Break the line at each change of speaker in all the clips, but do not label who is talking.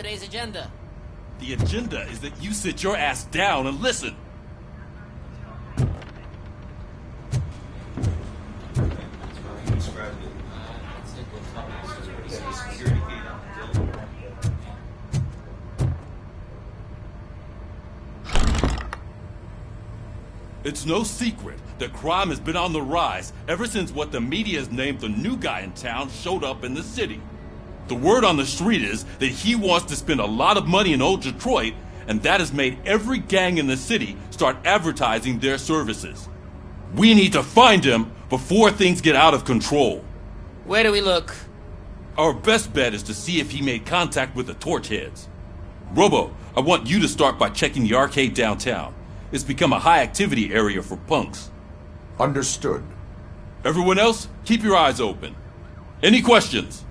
today's agenda?
The agenda is that you sit your ass down and listen. It's no secret that crime has been on the rise ever since what the media has named the new guy in town showed up in the city. The word on the street is that he wants to spend a lot of money in old Detroit, and that has made every gang in the city start advertising their services. We need to find him before things get out of control.
Where do we look?
Our best bet is to see if he made contact with the torch heads. Robo, I want you to start by checking the arcade downtown. It's become a high-activity area for punks.
Understood.
Everyone else, keep your eyes open. Any questions?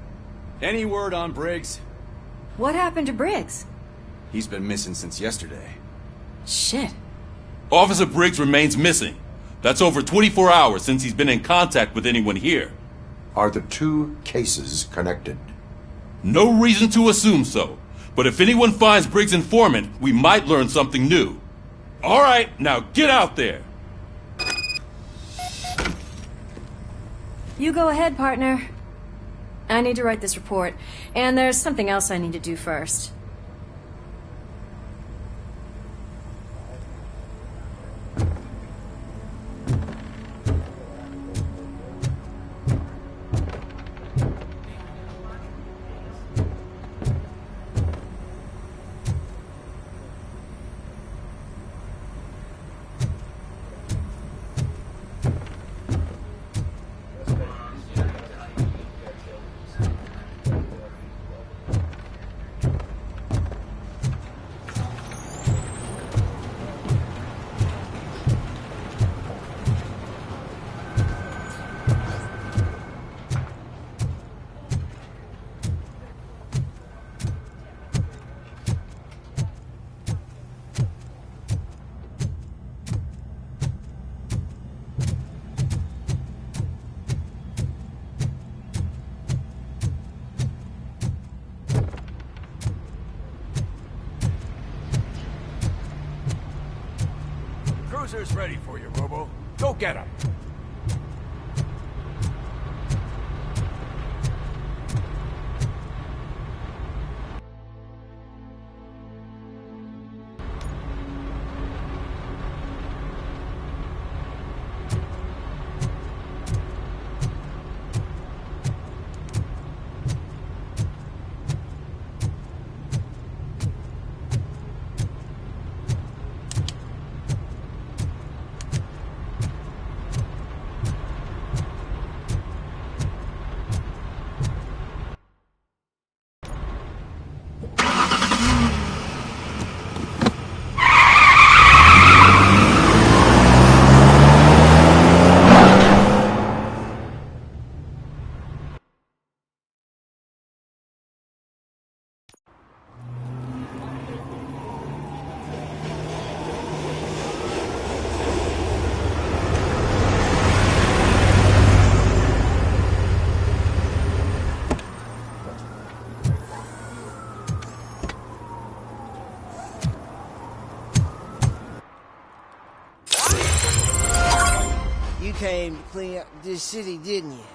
Any word on Briggs?
What happened to Briggs?
He's been missing since yesterday.
Shit.
Officer Briggs remains missing. That's over 24 hours since he's been in contact with anyone here.
Are the two cases connected?
No reason to assume so. But if anyone finds Briggs' informant, we might learn something new. All right, now get out there.
You go ahead, partner. I need to write this report, and there's something else I need to do first.
Cruiser's ready for you, Robo. Go get him.
You came to clean up this city, didn't you?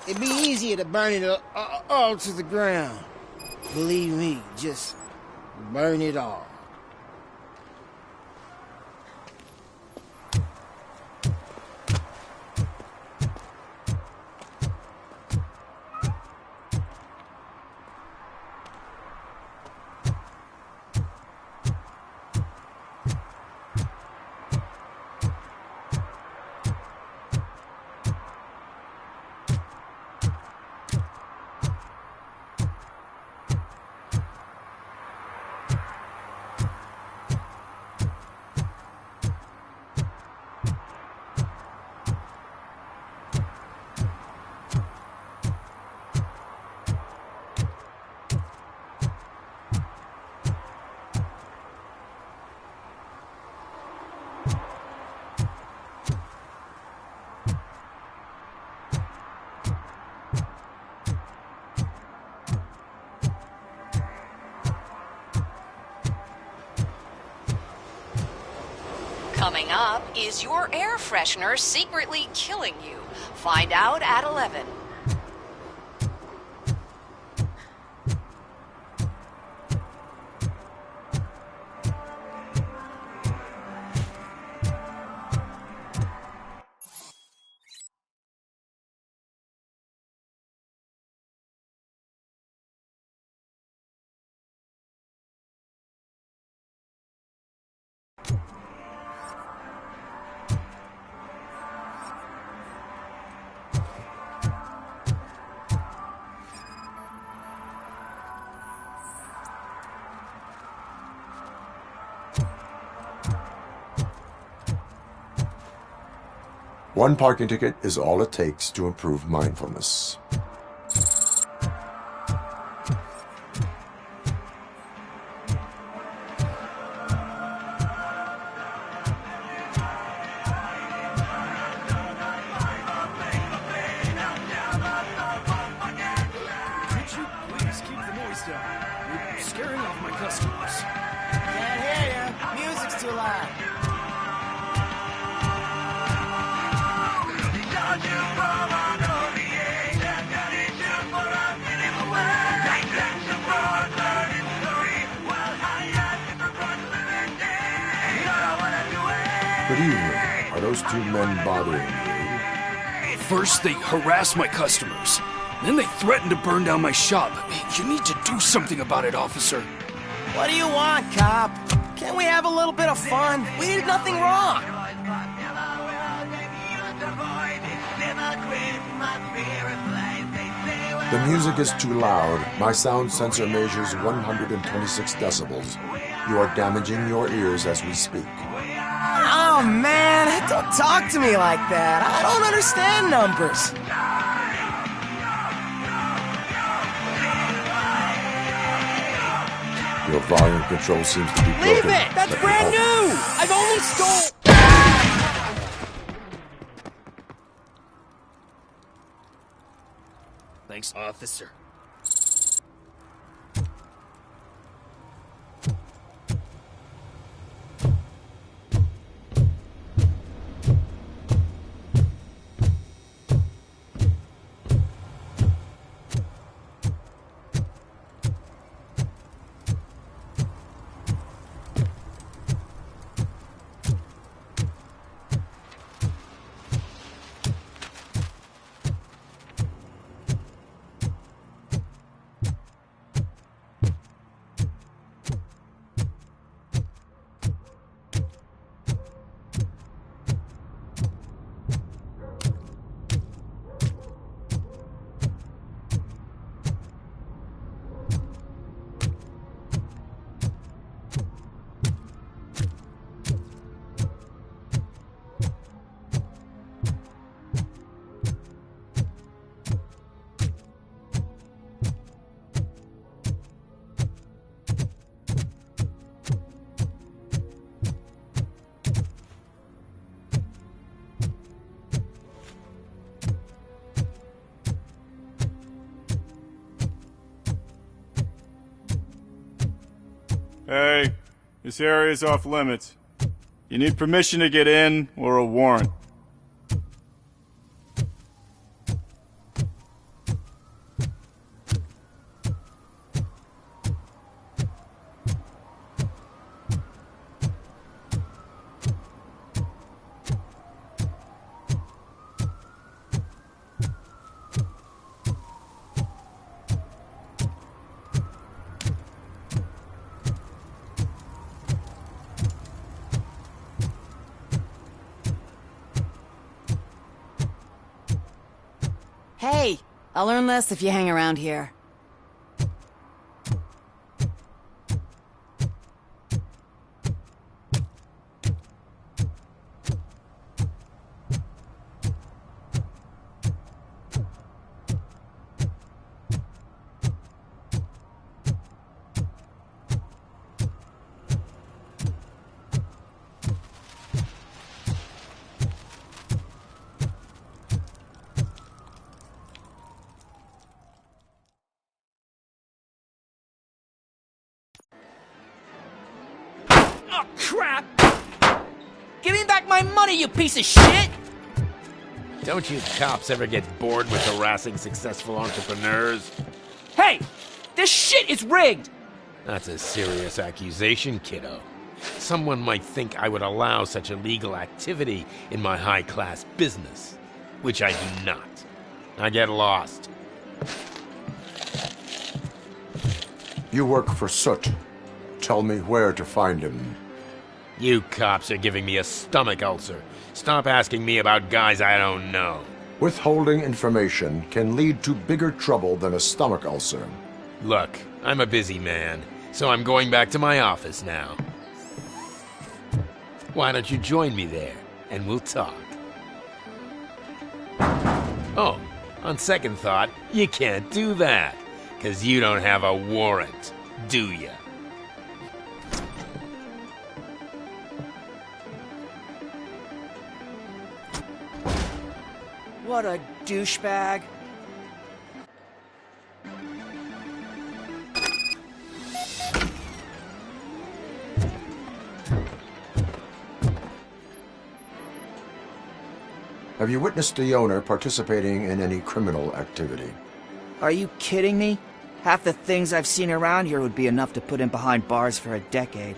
It'd be easier to burn it all to the ground. Believe me, just burn it all.
Coming up, is your air freshener secretly killing you? Find out at 11.
One parking ticket is all it takes to improve mindfulness.
Could you please keep the noise down? You're scaring off my customers.
Can't hear you. Music's too loud.
Good evening. Are those two men bothering you?
First, they harass my customers. Then they threaten to burn down my shop. You need to do something about it, officer.
What do you want, cop? Can't we have a little bit of fun? We did nothing wrong.
The music is too loud. My sound sensor measures 126 decibels. You are damaging your ears as we speak.
Oh, man, don't talk to me like that. I don't understand numbers.
Your volume control seems to be broken.
Leave it! That's
Let me
brand
help.
new! I've only stole...
Thanks, officer.
Hey, this area's off limits. You need permission to get in or a warrant.
Hey, I'll earn less if you hang around here.
Oh, crap!
Give me back my money, you piece of shit!
Don't you cops ever get bored with harassing successful entrepreneurs?
Hey! This shit is rigged!
That's a serious accusation, kiddo. Someone might think I would allow such illegal activity in my high-class business, which I do not. I get lost.
You work for Soot. Tell me where to find him.
You cops are giving me a stomach ulcer. Stop asking me about guys I don't know.
Withholding information can lead to bigger trouble than a stomach ulcer.
Look, I'm a busy man, so I'm going back to my office now. Why don't you join me there, and we'll talk. Oh, on second thought, you can't do that, 'cause you don't have a warrant, do ya?
What a douchebag.
Have you witnessed the owner participating in any criminal activity?
Are you kidding me? Half the things I've seen around here would be enough to put him behind bars for a decade.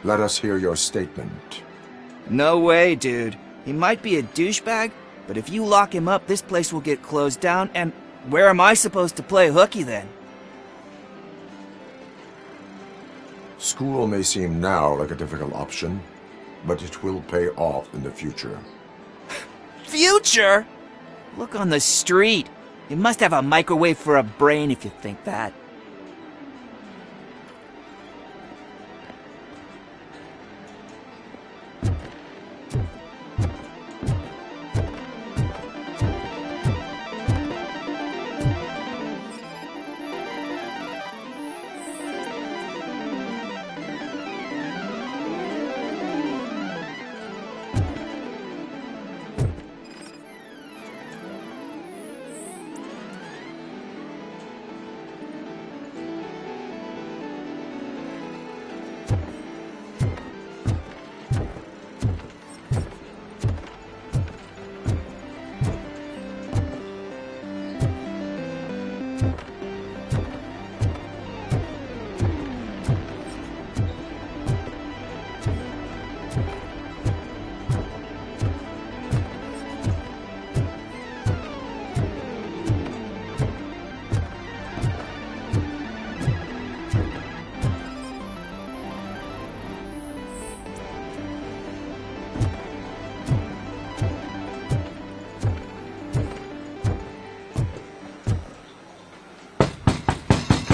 Let us hear your statement.
No way, dude. He might be a douchebag, but if you lock him up, this place will get closed down, and where am I supposed to play hooky then?
School may seem now like a difficult option, but it will pay off in the future.
Future? Look on the street. You must have a microwave for a brain if you think that.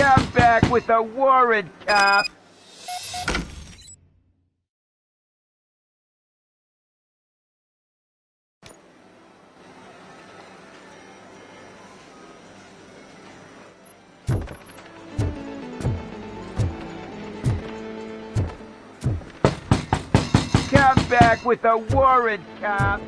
Come back with a warrant, cop! Come back with a warrant, cop!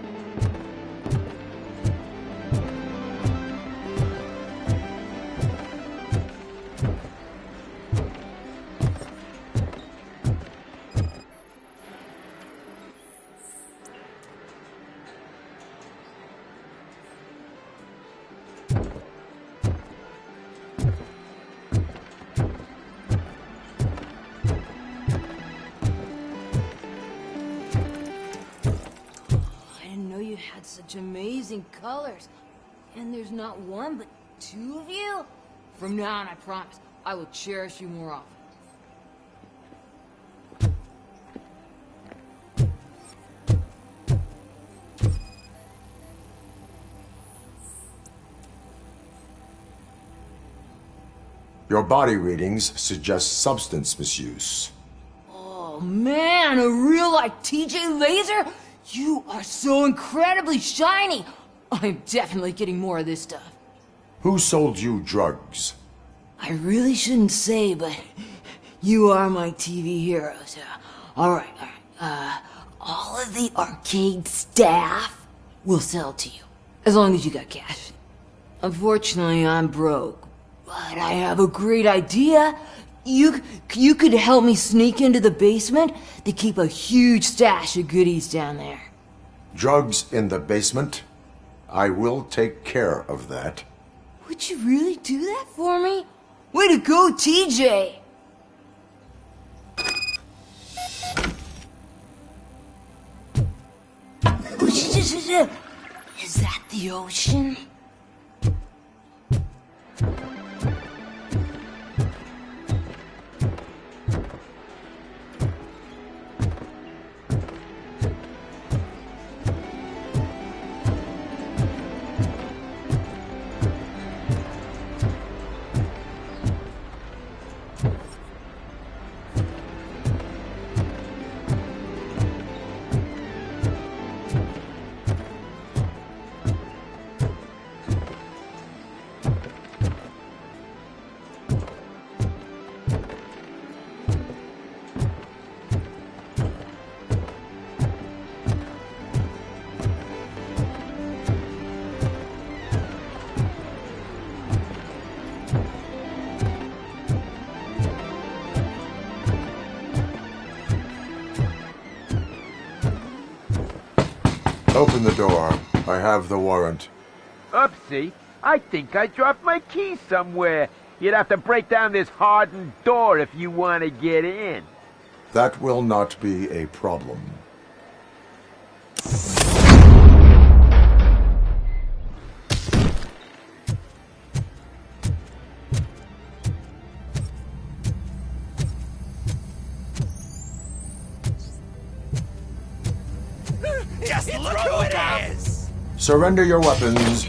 Such amazing colors. And there's not one, but two of you? From now on, I promise, I will cherish you more often.
Your body readings suggest substance misuse.
Oh man, a real like TJ Laser? You are so incredibly shiny! I'm definitely getting more of this stuff.
Who sold you drugs?
I really shouldn't say, but you are my TV heroes. Alright. All of the arcade staff will sell to you, as long as you got cash. Unfortunately, I'm broke, but I have a great idea. you could help me sneak into the basement? They keep a huge stash of goodies down there.
Drugs in the basement? I will take care of that.
Would you really do that for me? Way to go, TJ! Is that the ocean?
Open the door. I have the warrant.
Oopsie. I think I dropped my keys somewhere. You'd have to break down this hardened door if you want to get in.
That will not be a problem.
Just look who it is!
Surrender your weapons.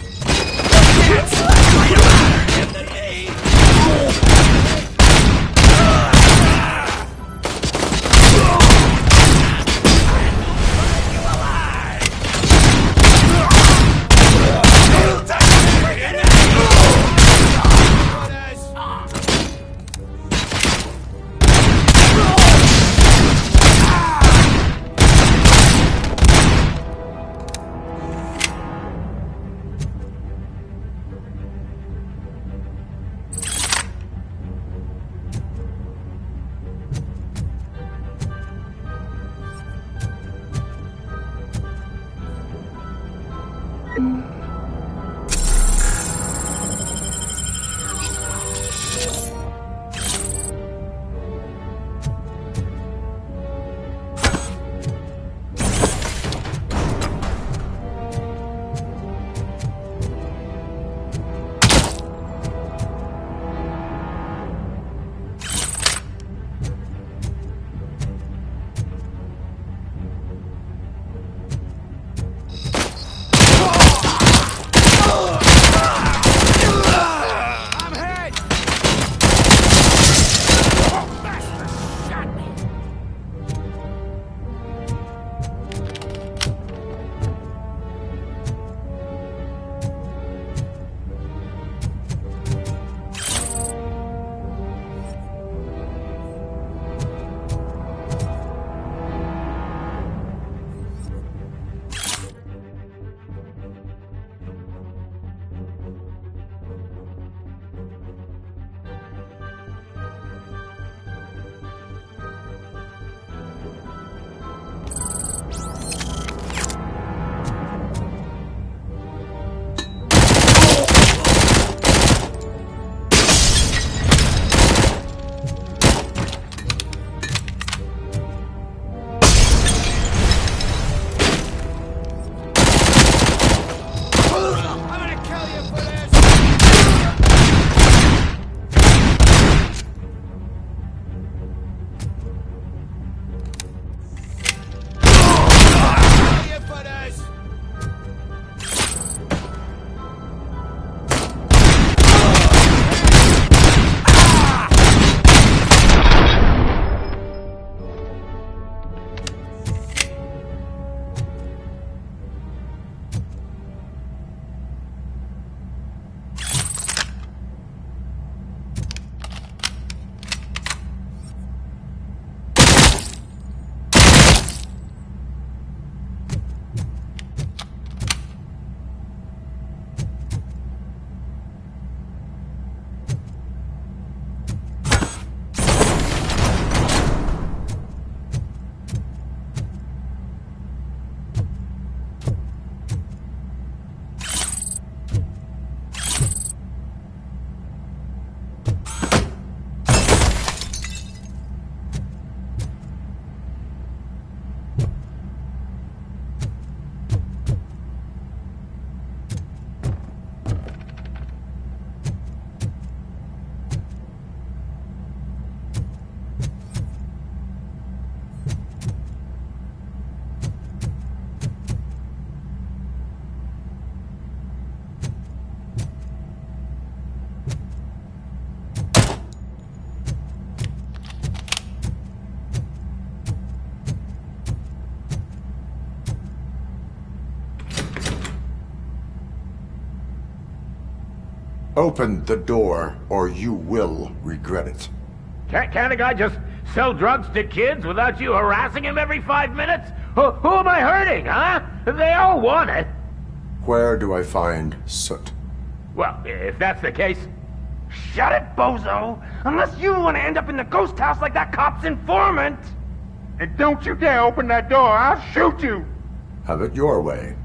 Open the door, or you will regret it.
Can't a guy just sell drugs to kids without you harassing him every 5 minutes? Who am I hurting, huh? They all want it.
Where do I find Soot?
Well, if that's the case...
Shut it, bozo! Unless you want to end up in the ghost house like that cop's informant!
And don't you dare open that door, I'll shoot you!
Have it your way.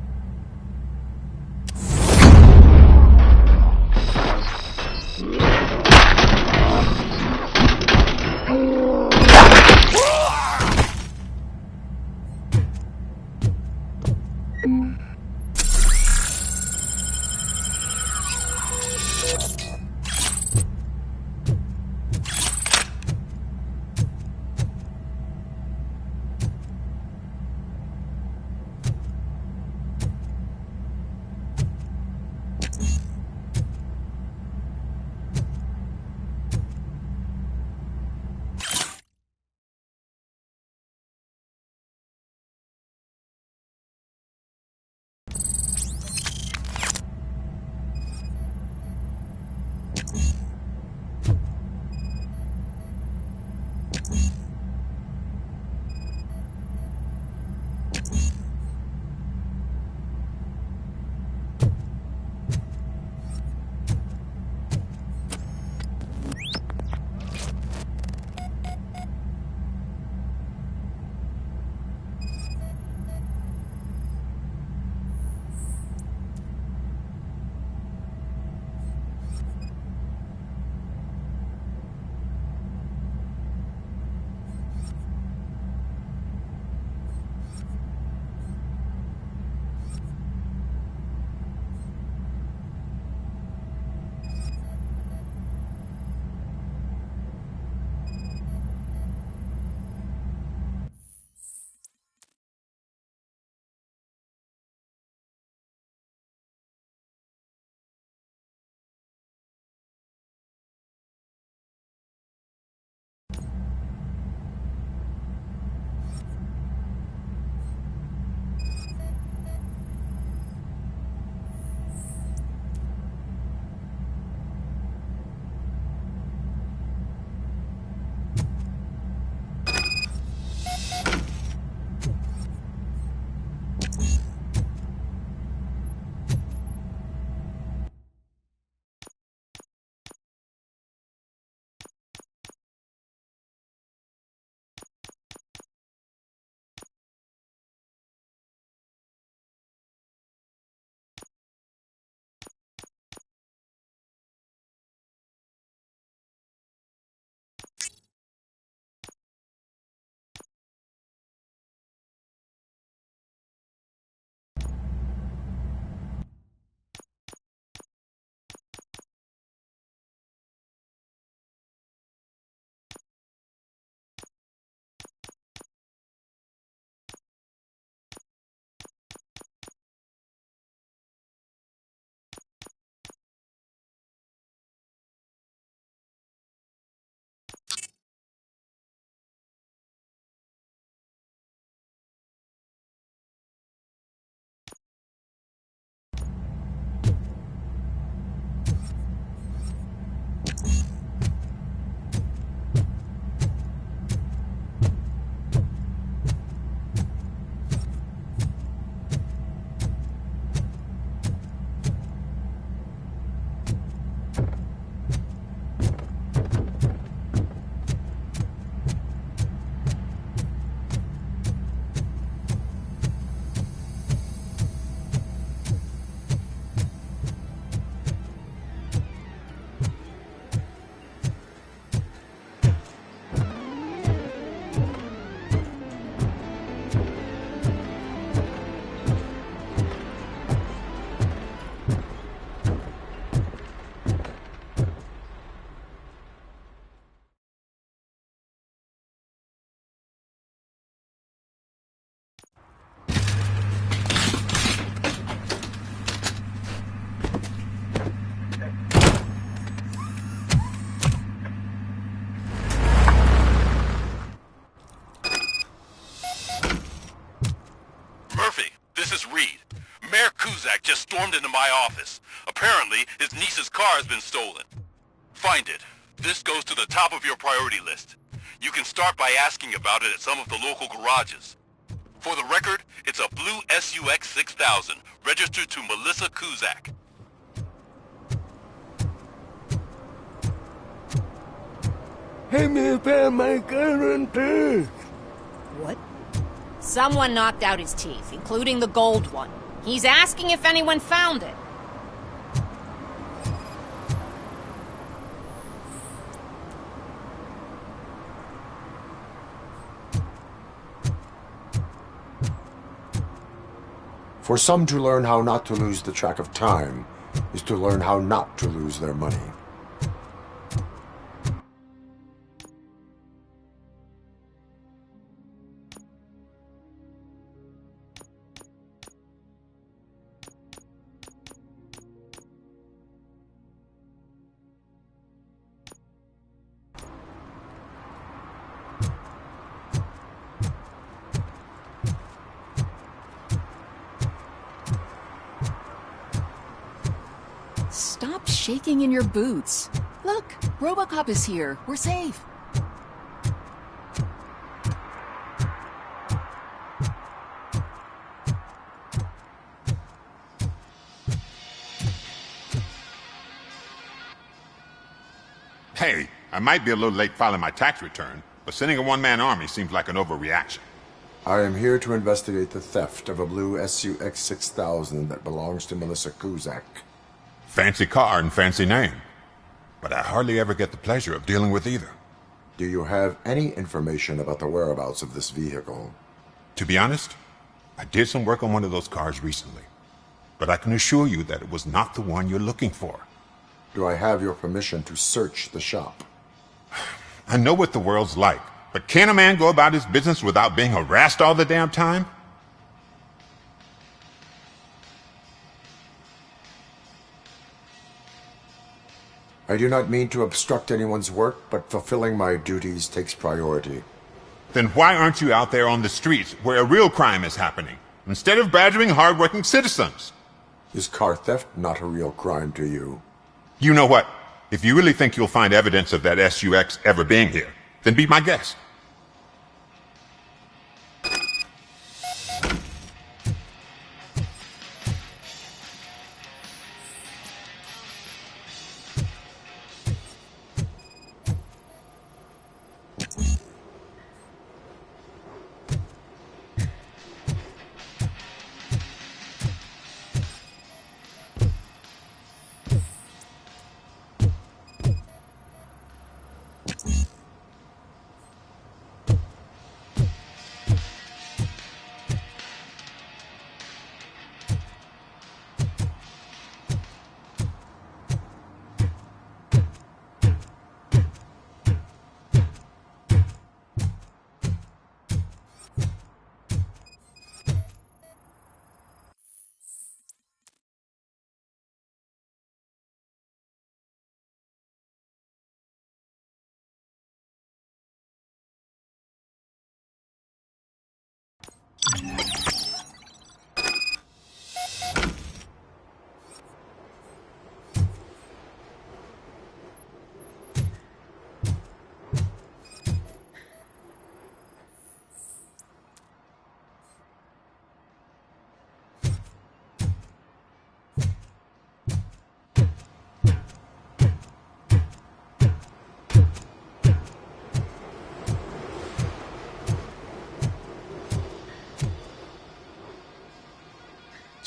Murphy, this is Reed. Mayor Kuzak just stormed into my office. Apparently, his niece's car has been stolen. Find it. This goes to the top of your priority list. You can start by asking about it at some of the local garages. For the record, it's a blue SUX 6000, registered to Melissa Kuzak.
Help me find my gun too.
What? Someone knocked out his teeth, including the gold one. He's asking if anyone found it.
For some to learn how not to lose the track of time is to learn how not to lose their money.
Stop shaking in your boots. Look, RoboCop is here. We're safe.
Hey, I might be a little late filing my tax return, but sending a one-man army seems like an overreaction.
I am here to investigate the theft of a blue SUX 6000 that belongs to Melissa Kuzak.
Fancy car and fancy name. But I hardly ever get the pleasure of dealing with either.
Do you have any information about the whereabouts of this vehicle?
To be honest, I did some work on one of those cars recently. But I can assure you that it was not the one you're looking for.
Do I have your permission to search the shop?
I know what the world's like, but can a man go about his business without being harassed all the damn time?
I do not mean to obstruct anyone's work, but fulfilling my duties takes priority.
Then why aren't you out there on the streets where a real crime is happening, instead of badgering hard-working citizens?
Is car theft not a real crime to you?
You know what? If you really think you'll find evidence of that SUX ever being here, then be my guest.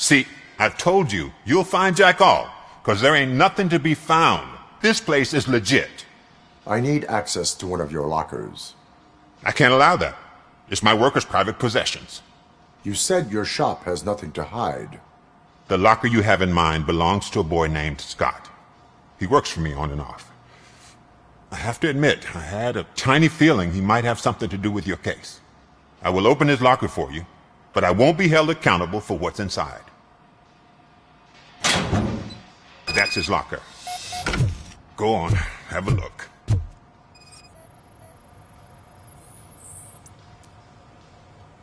See, I've told you, you'll find Jack all, because there ain't nothing to be found. This place is legit.
I need access to one of your lockers.
I can't allow that. It's my workers' private possessions.
You said your shop has nothing to hide.
The locker you have in mind belongs to a boy named Scott. He works for me on and off. I have to admit, I had a tiny feeling he might have something to do with your case. I will open his locker for you, but I won't be held accountable for what's inside. That's his locker. Go on, have a look.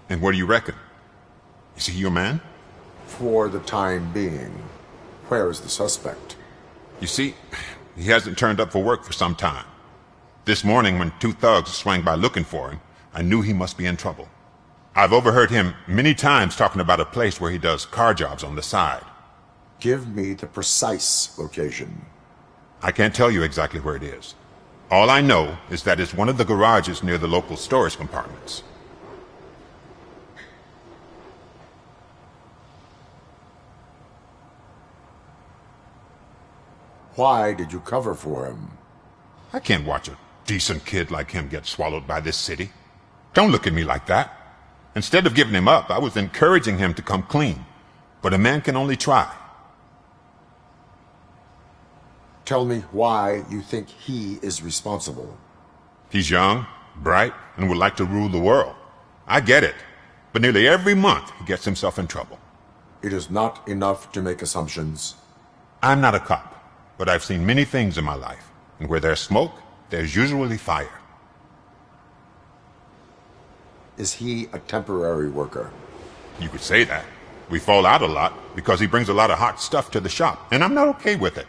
And what do you reckon? Is he your man?
For the time being. Where is the suspect?
You see, he hasn't turned up for work for some time. This morning, when 2 thugs swang by looking for him, I knew he must be in trouble. I've overheard him many times talking about a place where he does car jobs on the side.
Give me the precise location.
I can't tell you exactly where it is. All I know is that it's one of the garages near the local storage compartments.
Why did you cover for him?
I can't watch a decent kid like him get swallowed by this city. Don't look at me like that. Instead of giving him up, I was encouraging him to come clean. But a man can only try.
Tell me why you think he is responsible.
He's young, bright, and would like to rule the world. I get it. But nearly every month, he gets himself in trouble.
It is not enough to make assumptions.
I'm not a cop, but I've seen many things in my life. And where there's smoke, there's usually fire.
Is he a temporary worker?
You could say that. We fall out a lot because he brings a lot of hot stuff to the shop, and I'm not okay with it.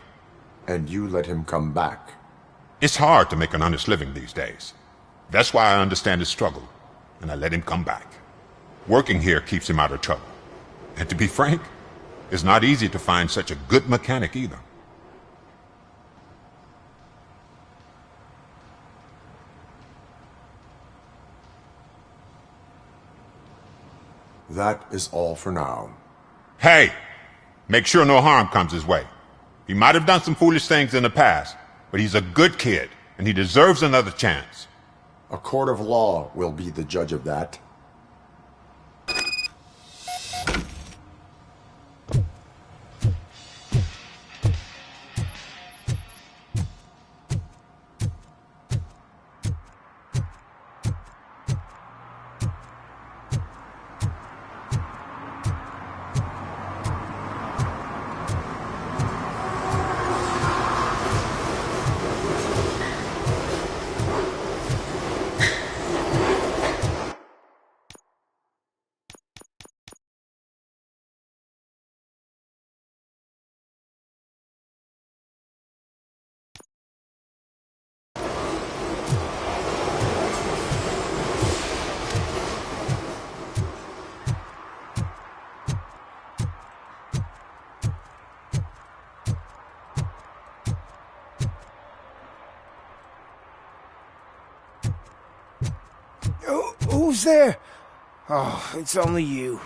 And you let him come back?
It's hard to make an honest living these days. That's why I understand his struggle, and I let him come back. Working here keeps him out of trouble. And to be frank, it's not easy to find such a good mechanic either.
That is all for now.
Hey! Make sure no harm comes his way. He might have done some foolish things in the past, but he's a good kid, and he deserves another chance.
A court of law will be the judge of that.
Who's there? Oh, it's only you.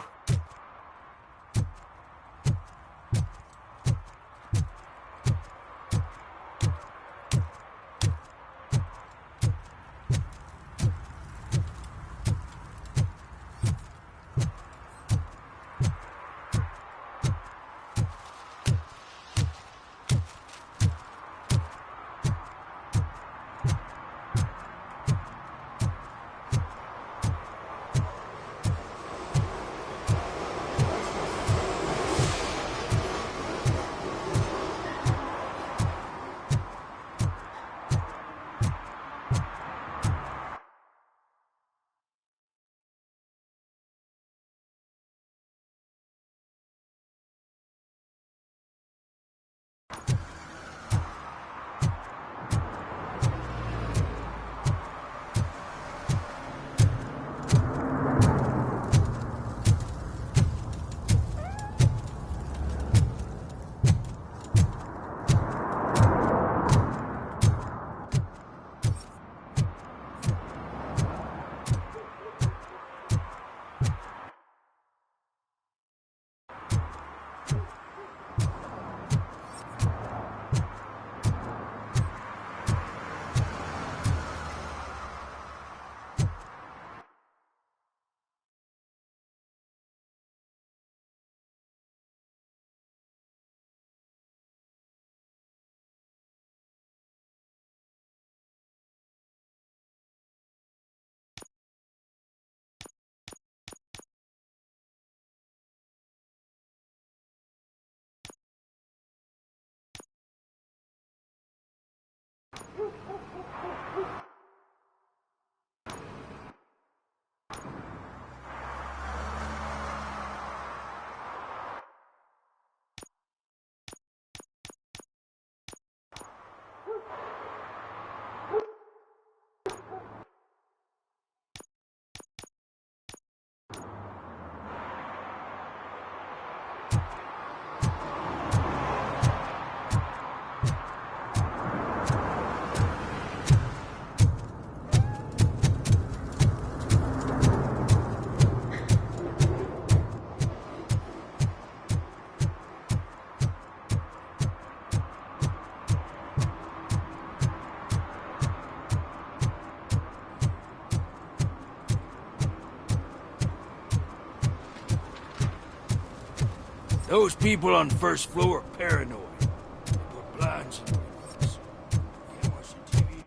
Those people on the first floor are paranoid. They put blinds in the windows. You can't watch the TV.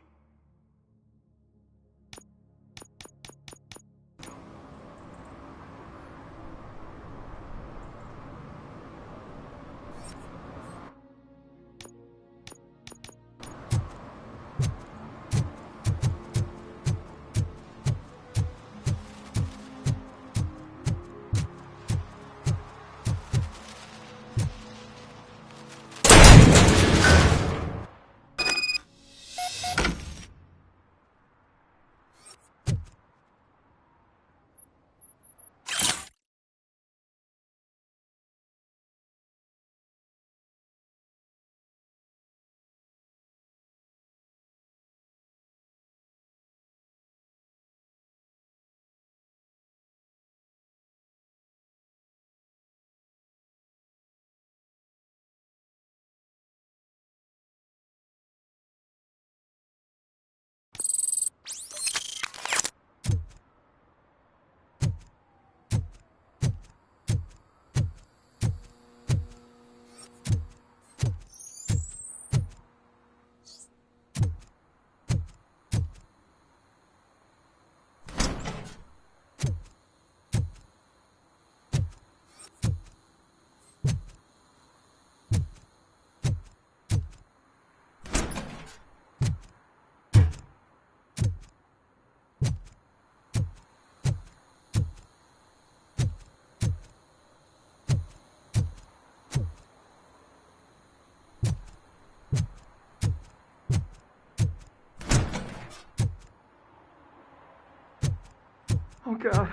Oh God,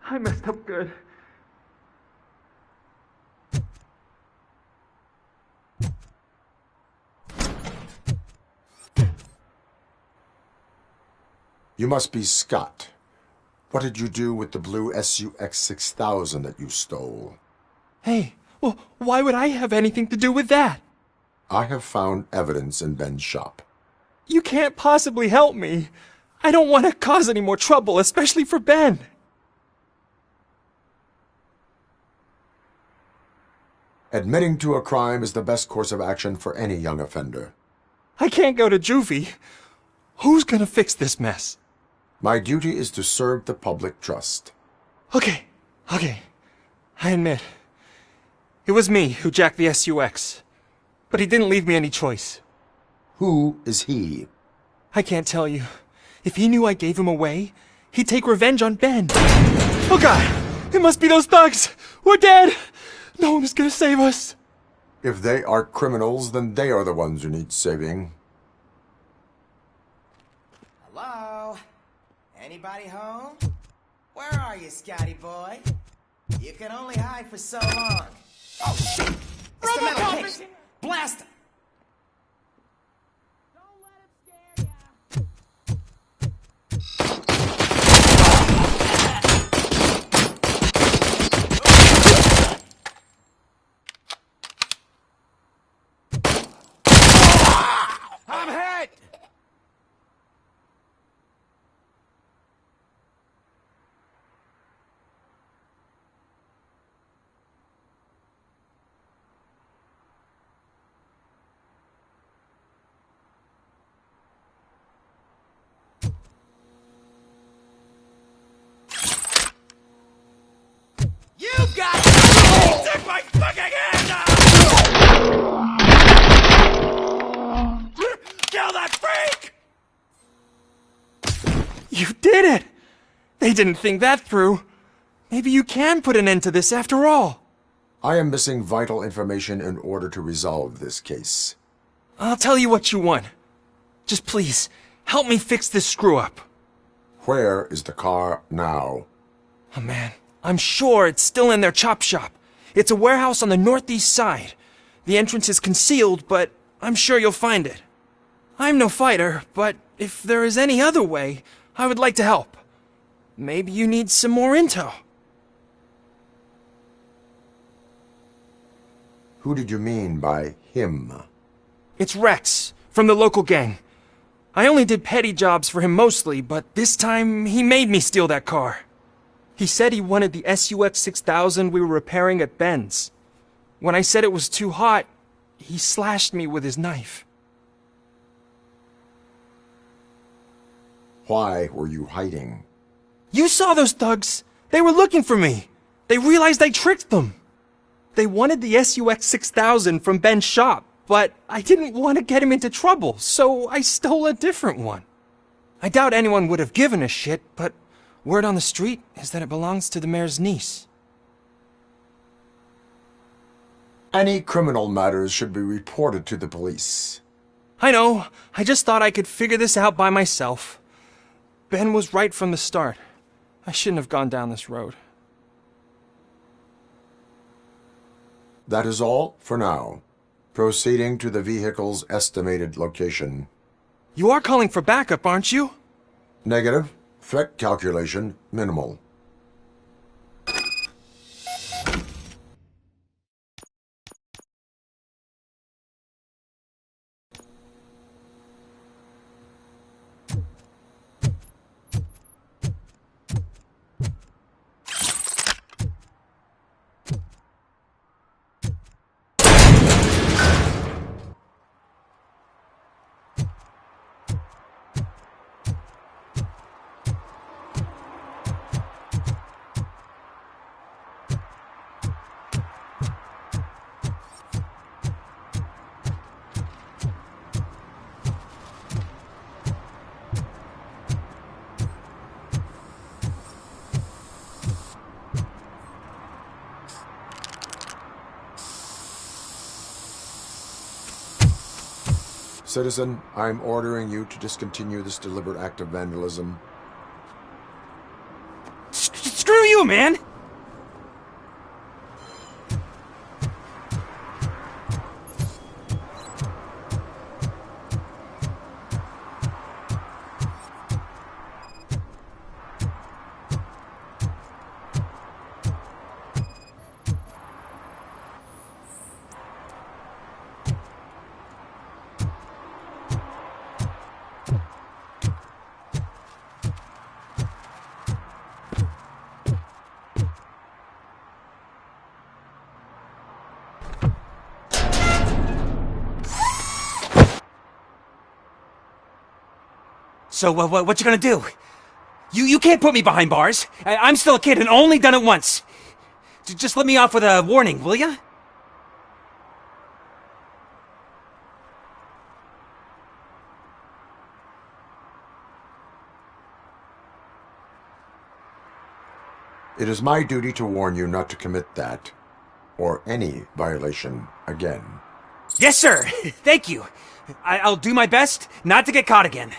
I messed up good.
You must be Scott. What did you do with the blue SUX 6000 that you stole?
Hey, well, why would I have anything to do with that?
I have found evidence in Ben's shop.
You can't possibly help me. I don't want to cause any more trouble, especially for Ben.
Admitting to a crime is the best course of action for any young offender.
I can't go to juvie. Who's gonna fix this mess?
My duty is to serve the public trust.
Okay. I admit. It was me who jacked the SUX. But he didn't leave me any choice.
Who is he?
I can't tell you. If he knew I gave him away, he'd take revenge on Ben. Oh God! It must be those thugs! We're dead! No one is gonna save us.
If they are criminals, then they are the ones who need saving.
Hello? Anybody home? Where are you, Scotty boy? You can only hide for so long. Oh, shit! It's the metal case! Blast him!
I'm hit!
You got it! Took my fucking hand off! Kill that freak!
You did it! They didn't think that through. Maybe you can put an end to this after all.
I am missing vital information in order to resolve this case.
I'll tell you what you want. Just please, help me fix this screw-up.
Where is the car now?
Oh man, I'm sure it's still in their chop shop. It's a warehouse on the northeast side. The entrance is concealed, but I'm sure you'll find it. I'm no fighter, but if there is any other way, I would like to help. Maybe you need some more intel.
Who did you mean by him?
It's Rex, from the local gang. I only did petty jobs for him mostly, but this time he made me steal that car. He said he wanted the SUX 6000 we were repairing at Ben's. When I said it was too hot, he slashed me with his knife.
Why were you hiding?
You saw those thugs! They were looking for me! They realized I tricked them! They wanted the SUX 6000 from Ben's shop, but I didn't want to get him into trouble, so I stole a different one. I doubt anyone would have given a shit, but word on the street is that it belongs to the mayor's niece.
Any criminal matters should be reported to the police.
I know. I just thought I could figure this out by myself. Ben was right from the start. I shouldn't have gone down this road.
That is all for now. Proceeding to the vehicle's estimated location.
You are calling for backup, aren't you?
Negative. Threat calculation minimal. Citizen, I'm ordering you to discontinue this deliberate act of vandalism.
Screw you, man!
So, what you gonna do? You can't put me behind bars. I'm still a kid and only done it once. Just let me off with a warning, will ya?
It is my duty to warn you not to commit that, or any violation, again.
Yes, sir! Thank you. I'll do my best not to get caught again.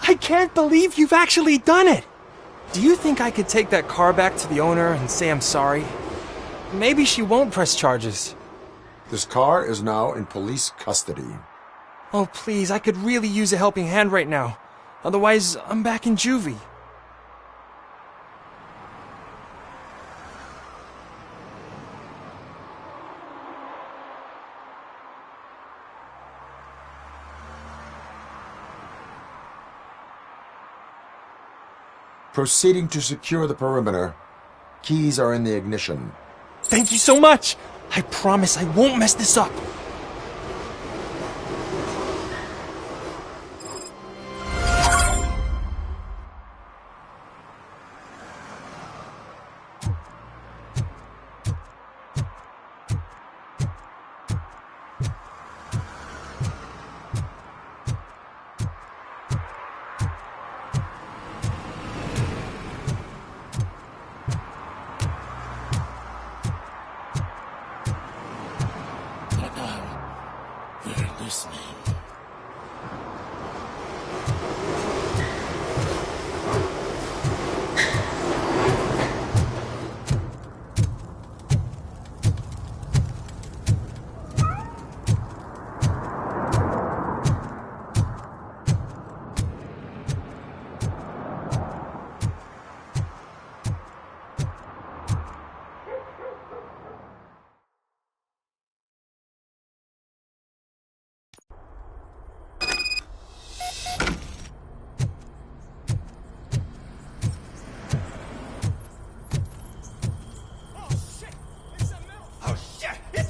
I can't believe you've actually done it! Do you think I could take that car back to the owner and say I'm sorry? Maybe she won't press charges.
This car is now in police custody.
Oh, please, I could really use a helping hand right now. Otherwise, I'm back in juvie.
Proceeding to secure the perimeter. Keys are in the ignition.
Thank you so much! I promise I won't mess this up.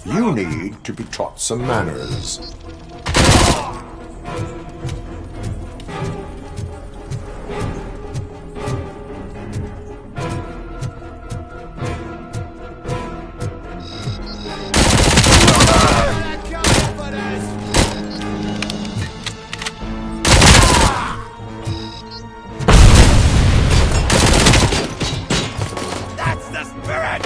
You need to be taught some manners.
That's the spirit!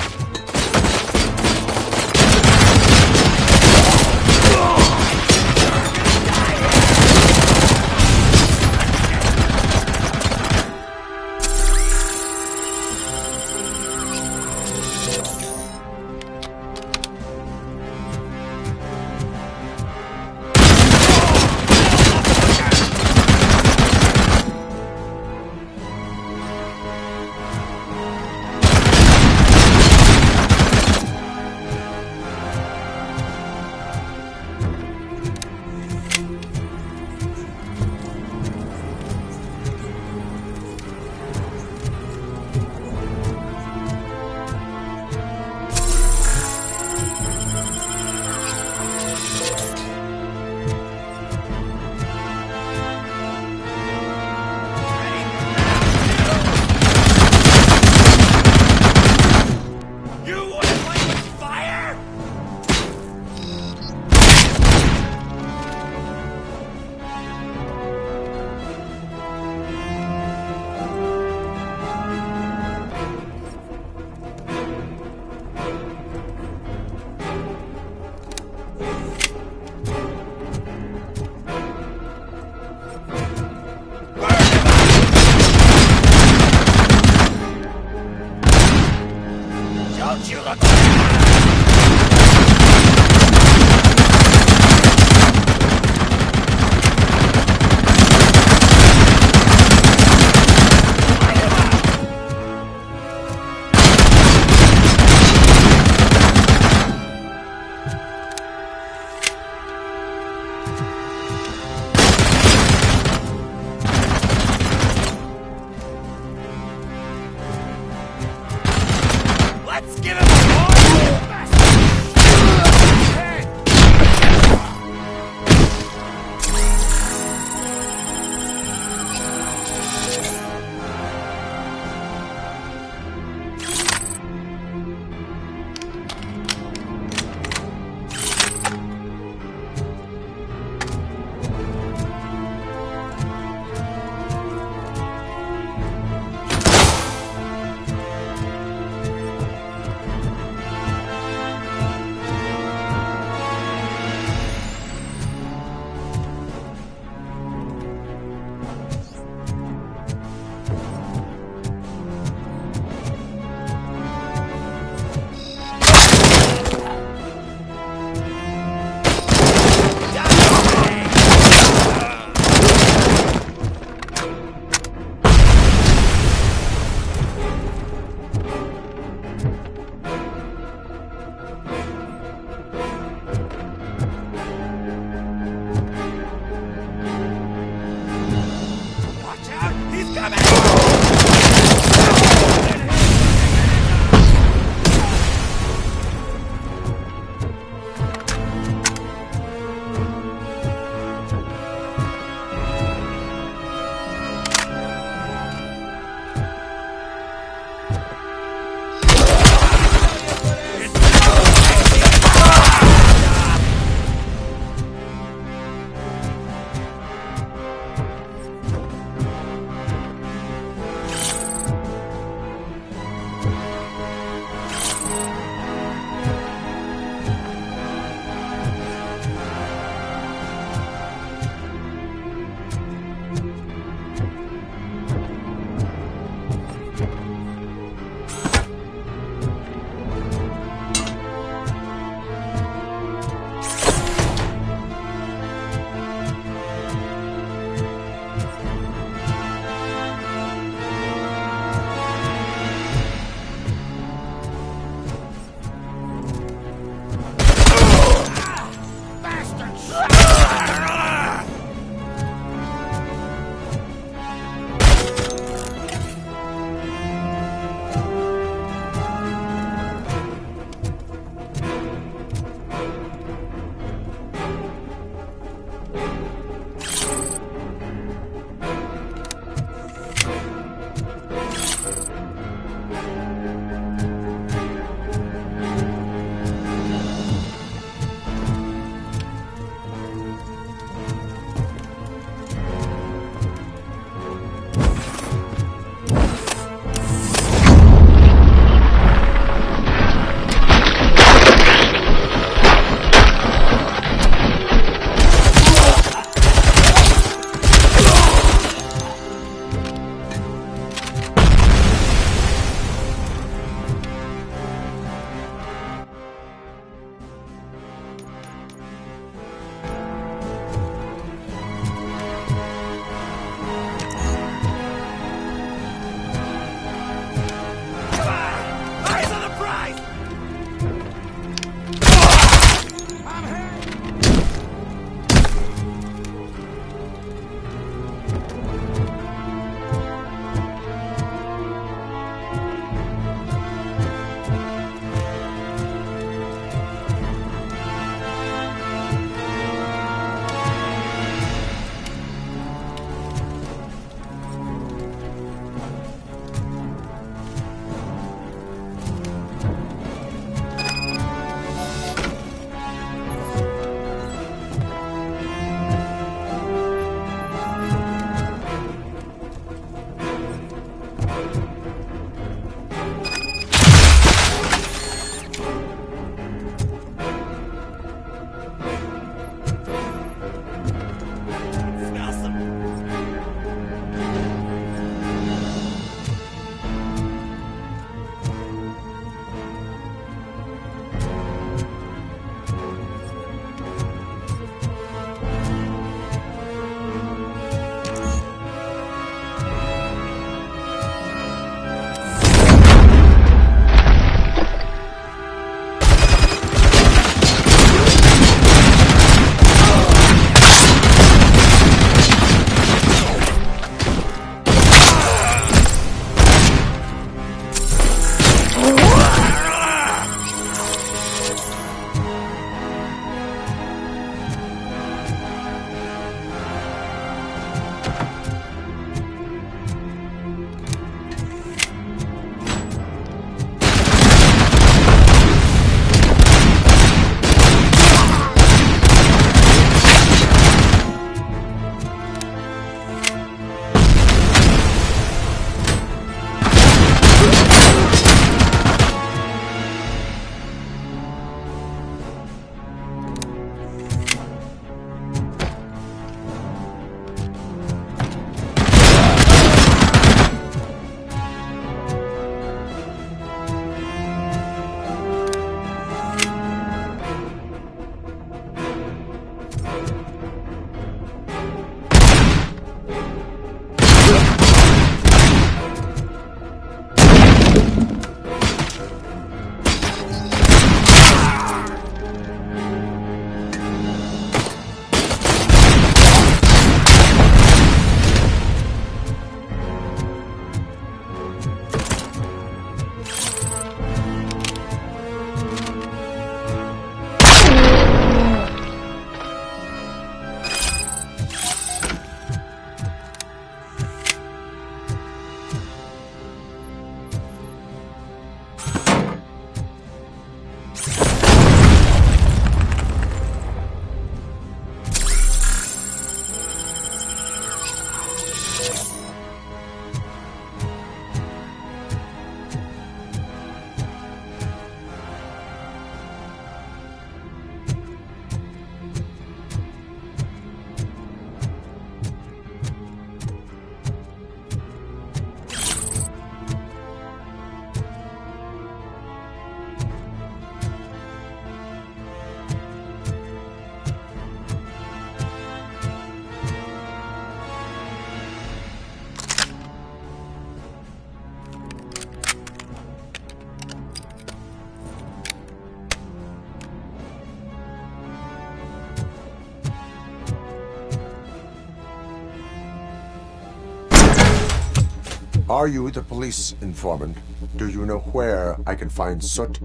Are you the police informant? Do you know where I can find Soot?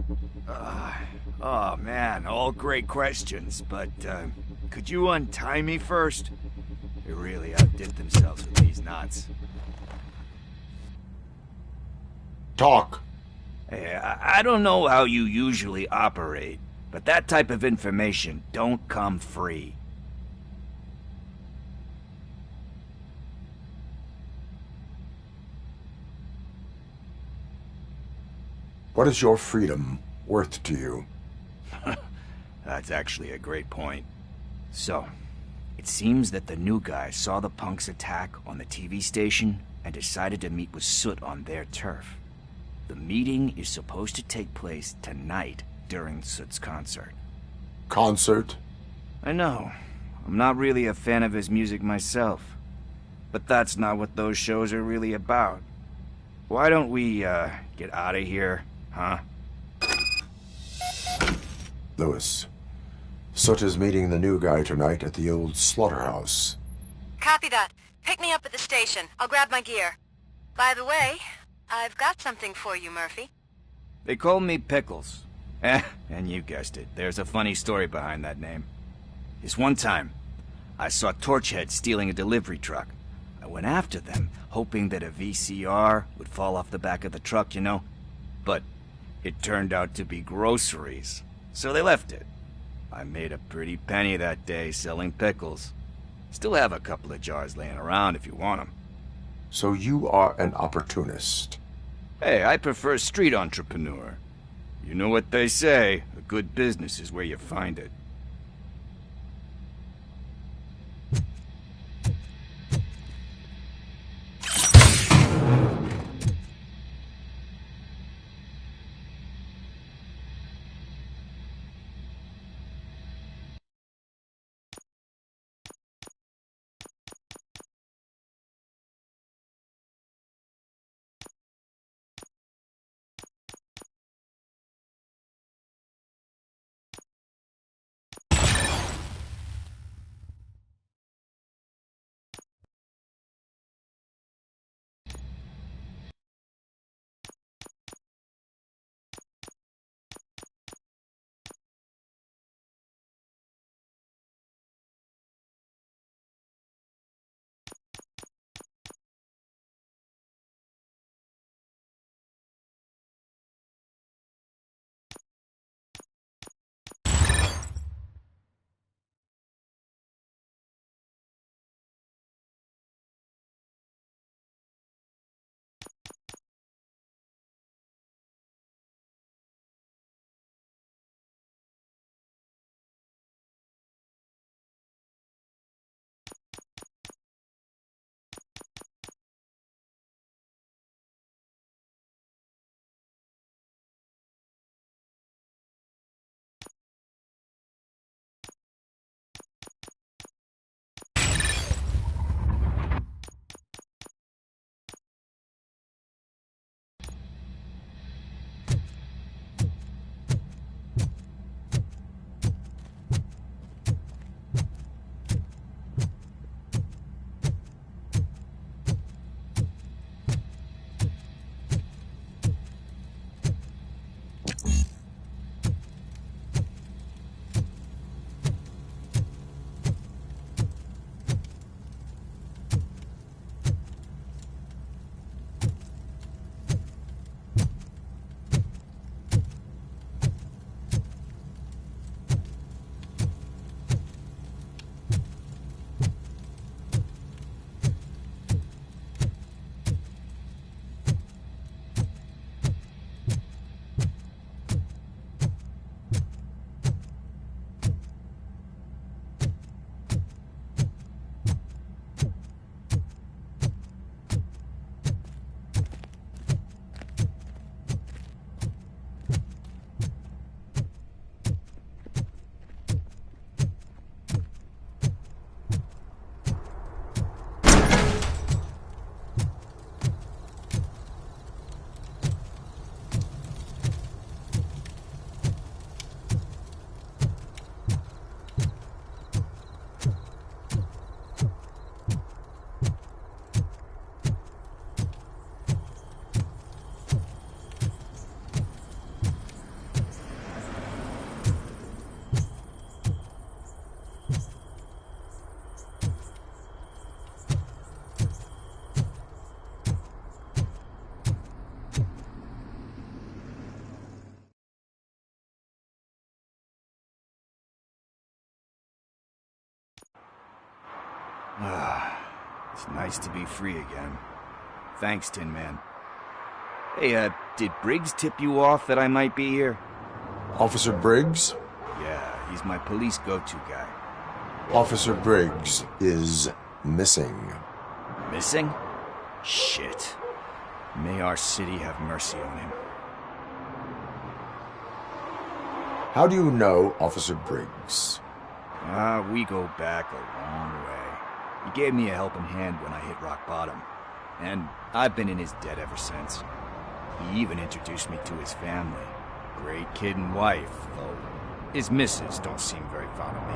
Oh man, all great questions, but could you untie me first? They really outdid themselves with these knots.
Talk.
Hey, I don't know how you usually operate, but that type of information don't come free.
What is your freedom worth to you?
That's actually a great point. So, it seems that the new guy saw the punks attack on the TV station and decided to meet with Soot on their turf. The meeting is supposed to take place tonight during Soot's concert.
Concert?
I know. I'm not really a fan of his music myself. But that's not what those shows are really about. Why don't we, get out of here, huh?
Lewis, Soot is meeting the new guy tonight at the old slaughterhouse.
Copy that. Pick me up at the station. I'll grab my gear. By the way, I've got something for you, Murphy.
They call me Pickles. And you guessed it, there's a funny story behind that name. This one time, I saw Torchhead stealing a delivery truck. I went after them, hoping that a VCR would fall off the back of the truck, you know? But it turned out to be groceries, so they left it. I made a pretty penny that day selling pickles. Still have a couple of jars laying around if you want them.
So you are an opportunist.
Hey, I prefer street entrepreneur. You know what they say, a good business is where you find it. It's nice to be free again. Thanks, Tin Man. Hey, did Briggs tip you off that I might be here?
Officer Briggs?
Yeah, he's my police go-to guy.
Officer Briggs is missing.
Missing? Shit. May our city have mercy on him.
How do you know Officer Briggs?
We go back a long way. He gave me a helping hand when I hit rock bottom, and I've been in his debt ever since. He even introduced me to his family. Great kid and wife, though his missus don't seem very fond of me.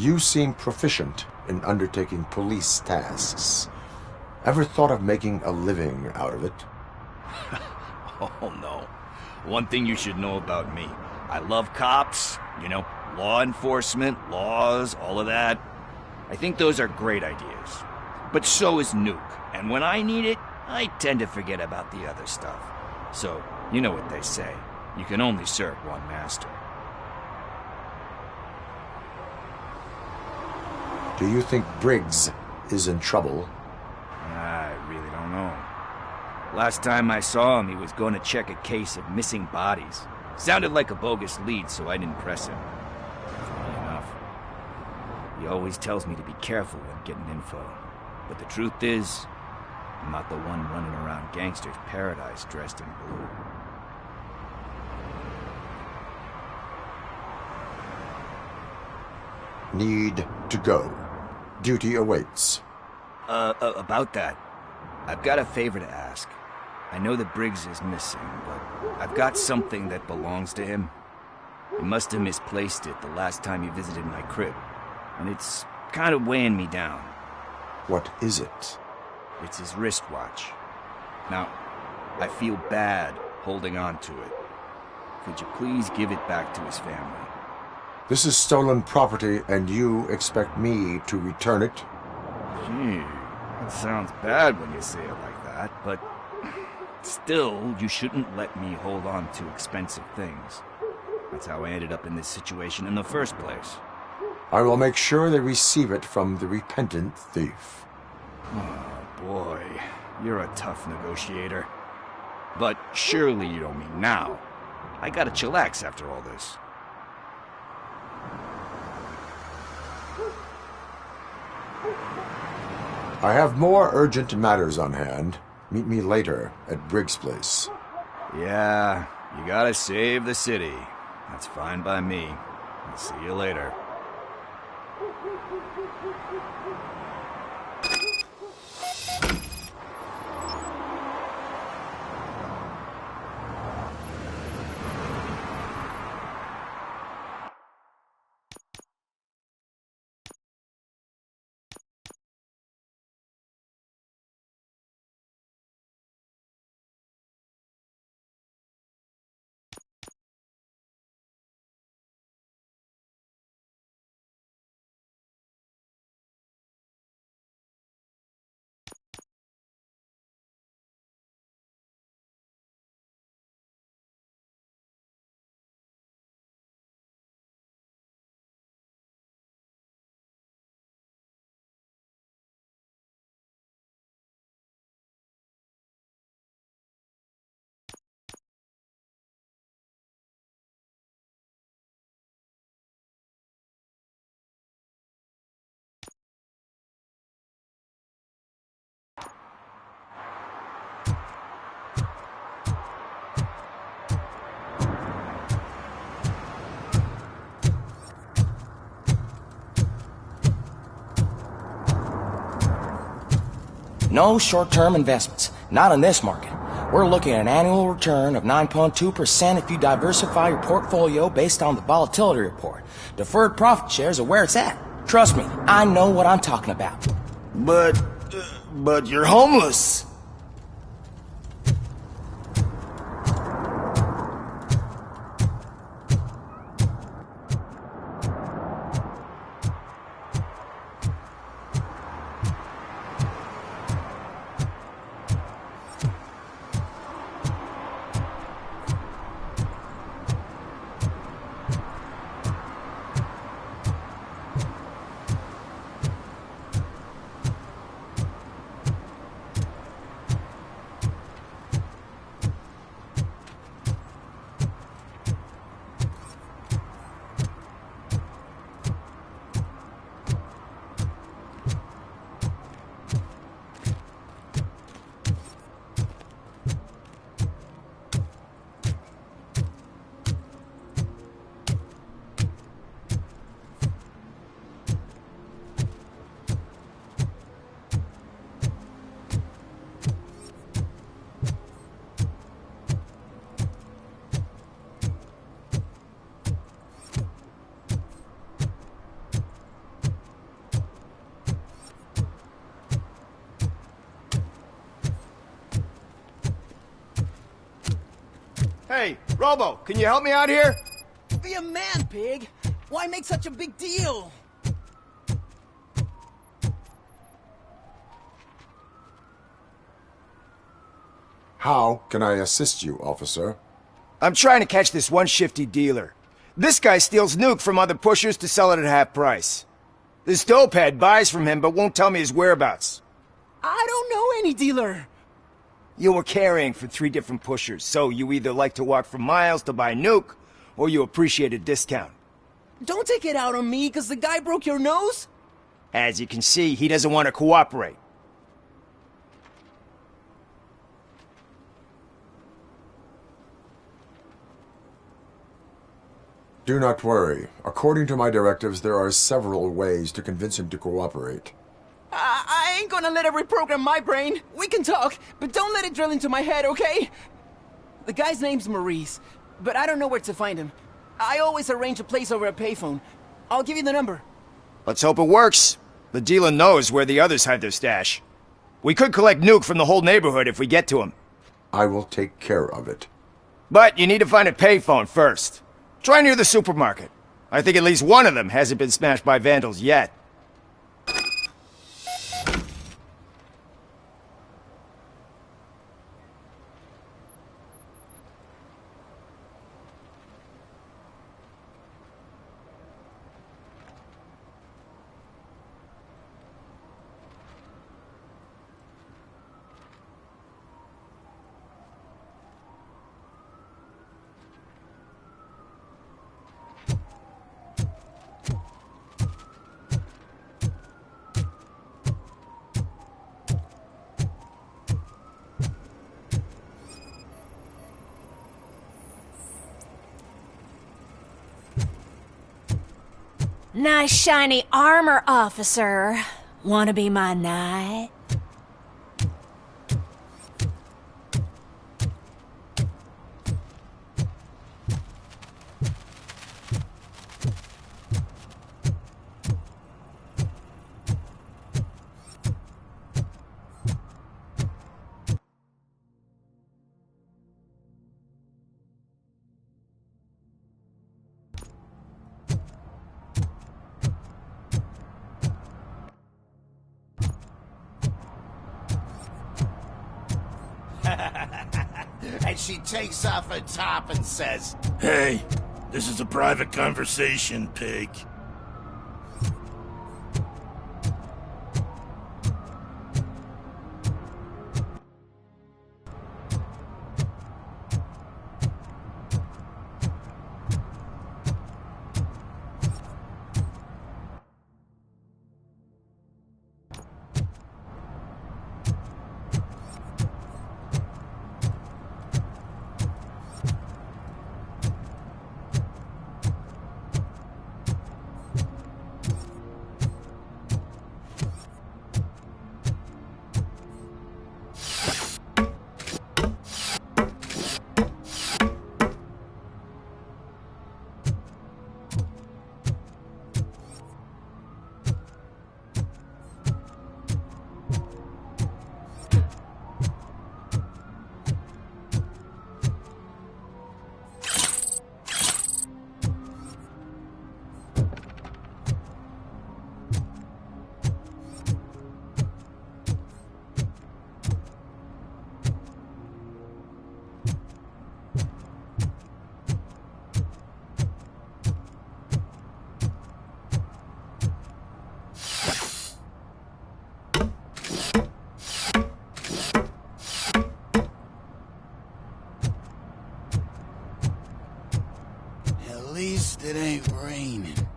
You seem proficient in undertaking police tasks. Ever thought of making a living out of it?
Oh no. One thing you should know about me. I love cops, you know, law enforcement, laws, all of that. I think those are great ideas. But so is Nuke, and when I need it, I tend to forget about the other stuff. So, you know what they say. You can only serve one master.
Do you think Briggs is in trouble?
I really don't know. Last time I saw him, he was going to check a case of missing bodies. Sounded like a bogus lead, so I didn't press him. Funny enough. He always tells me to be careful when getting info. But the truth is, I'm not the one running around gangster's paradise dressed in blue.
Need to go. Duty awaits.
About that, I've got a favor to ask. I know that Briggs is missing, but I've got something that belongs to him. He must have misplaced it the last time he visited my crib, and it's kind of weighing me down.
What is it?
It's his wristwatch. Now, I feel bad holding on to it. Could you please give it back to his family?
This is stolen property, and you expect me to return it?
Gee, that sounds bad when you say it like that, but still, you shouldn't let me hold on to expensive things. That's how I ended up in this situation in the first place.
I will make sure they receive it from the repentant thief.
Oh, boy. You're a tough negotiator. But surely you don't mean now. I gotta chillax after all this.
I have more urgent matters on hand. Meet me later at Briggs' place.
Yeah, you gotta save the city. That's fine by me. I'll see you later.
No short-term investments, not in this market. We're looking at an annual return of 9.2% if you diversify your portfolio based on the volatility report. Deferred profit shares are where it's at. Trust me, I know what I'm talking about.
But you're homeless.
Hey, Robo, can you help me out here?
Be a man, pig. Why make such a big deal?
How can I assist you, officer?
I'm trying to catch this one shifty dealer. This guy steals nuke from other pushers to sell it at half price. This dopehead buys from him but won't tell me his whereabouts.
I don't know any dealer.
You were carrying for 3 different pushers, so you either like to walk for miles to buy nuke, or you appreciate a discount.
Don't take it out on me, because the guy broke your nose?
As you can see, he doesn't want to cooperate.
Do not worry. According to my directives, there are several ways to convince him to cooperate.
I ain't gonna let it reprogram my brain. We can talk, but don't let it drill into my head, okay? The guy's name's Maurice, but I don't know where to find him. I always arrange a place over a payphone. I'll give you the number.
Let's hope it works. The dealer knows where the others hide their stash. We could collect nuke from the whole neighborhood if we get to him.
I will take care of it.
But you need to find a payphone first. Try near the supermarket. I think at least one of them hasn't been smashed by vandals yet.
Nice shiny armor, officer. Wanna be my knight?
And she takes off her top and says,
"Hey, this is a private conversation, pig."
"At least it ain't raining."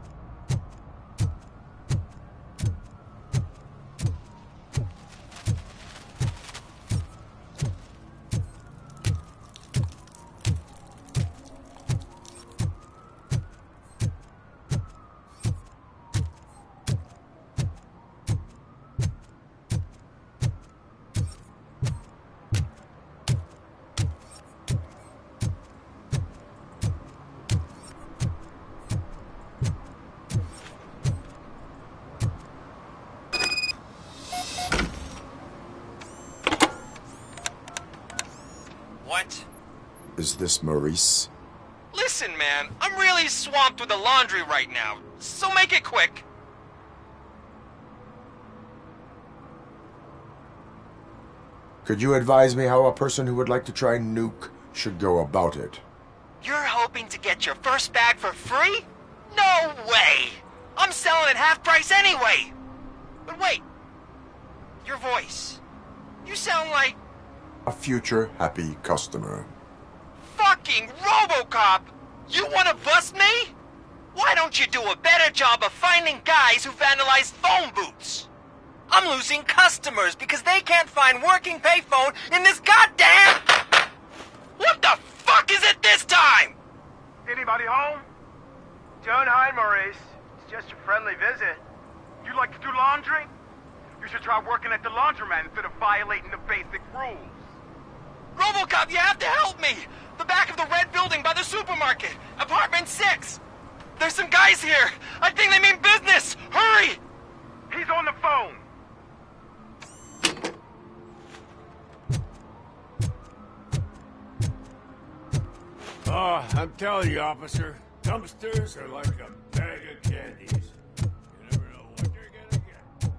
Is this Maurice?
Listen, man, I'm really swamped with the laundry right now, so make it quick.
Could you advise me how a person who would like to try Nuke should go about it?
You're hoping to get your first bag for free? No way! I'm selling at half price anyway! But wait, your voice. You sound like...
A future happy customer.
Fucking RoboCop! You wanna bust me? Why don't you do a better job of finding guys who vandalize phone booths? I'm losing customers because they can't find working payphone in this goddamn... What the fuck is it this time?
Anybody home? Don't hide, Maurice. It's just a friendly visit. You like to do laundry? You should try working at the laundromat instead of violating the basic rules.
RoboCop, you have to help me! The back of the red building by the supermarket. Apartment 6. There's some guys here. I think they mean business. Hurry!
He's on the phone.
Oh, I'm telling you, officer, dumpsters are like a bag of candies. You never know what you're gonna get.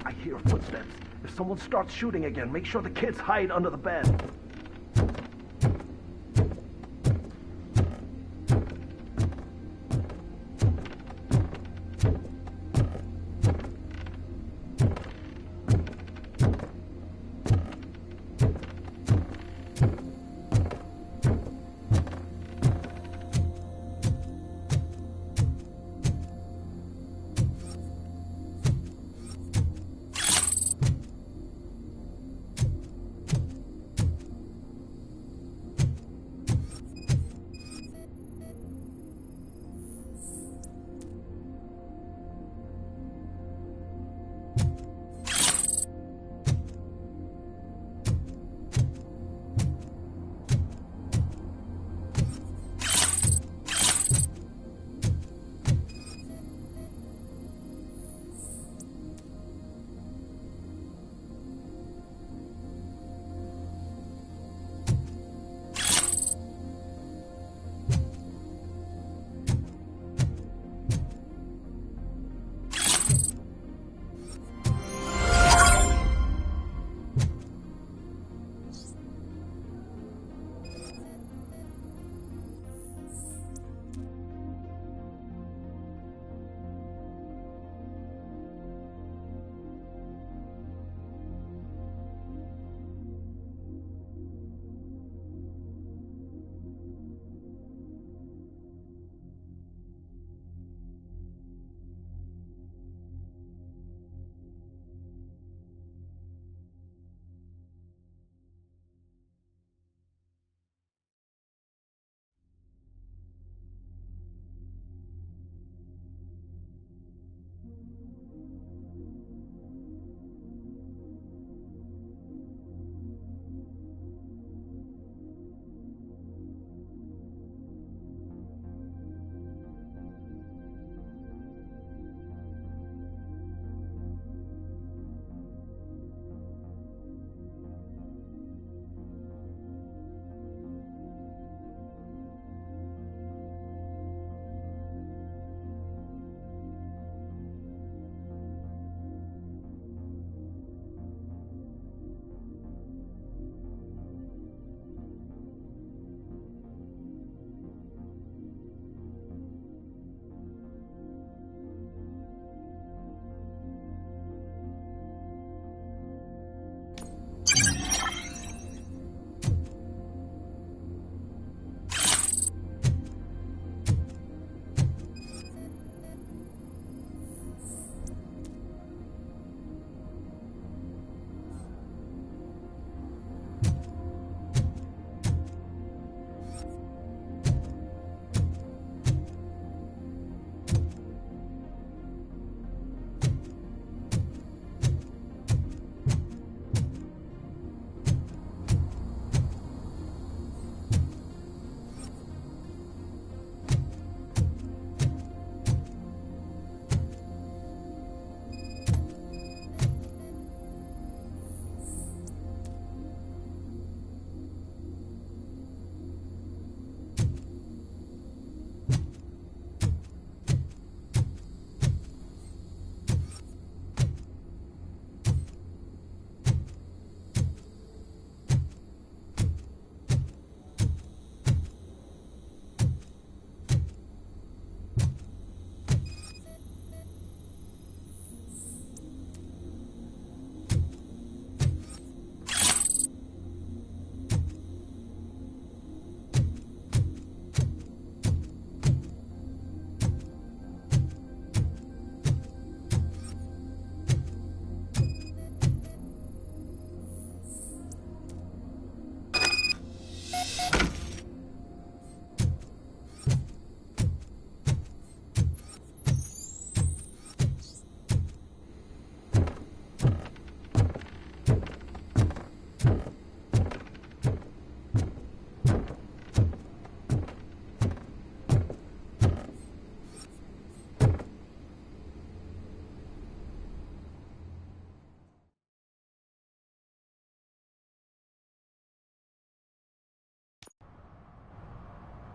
I hear footsteps. If someone starts shooting again, make sure the kids hide under the bed.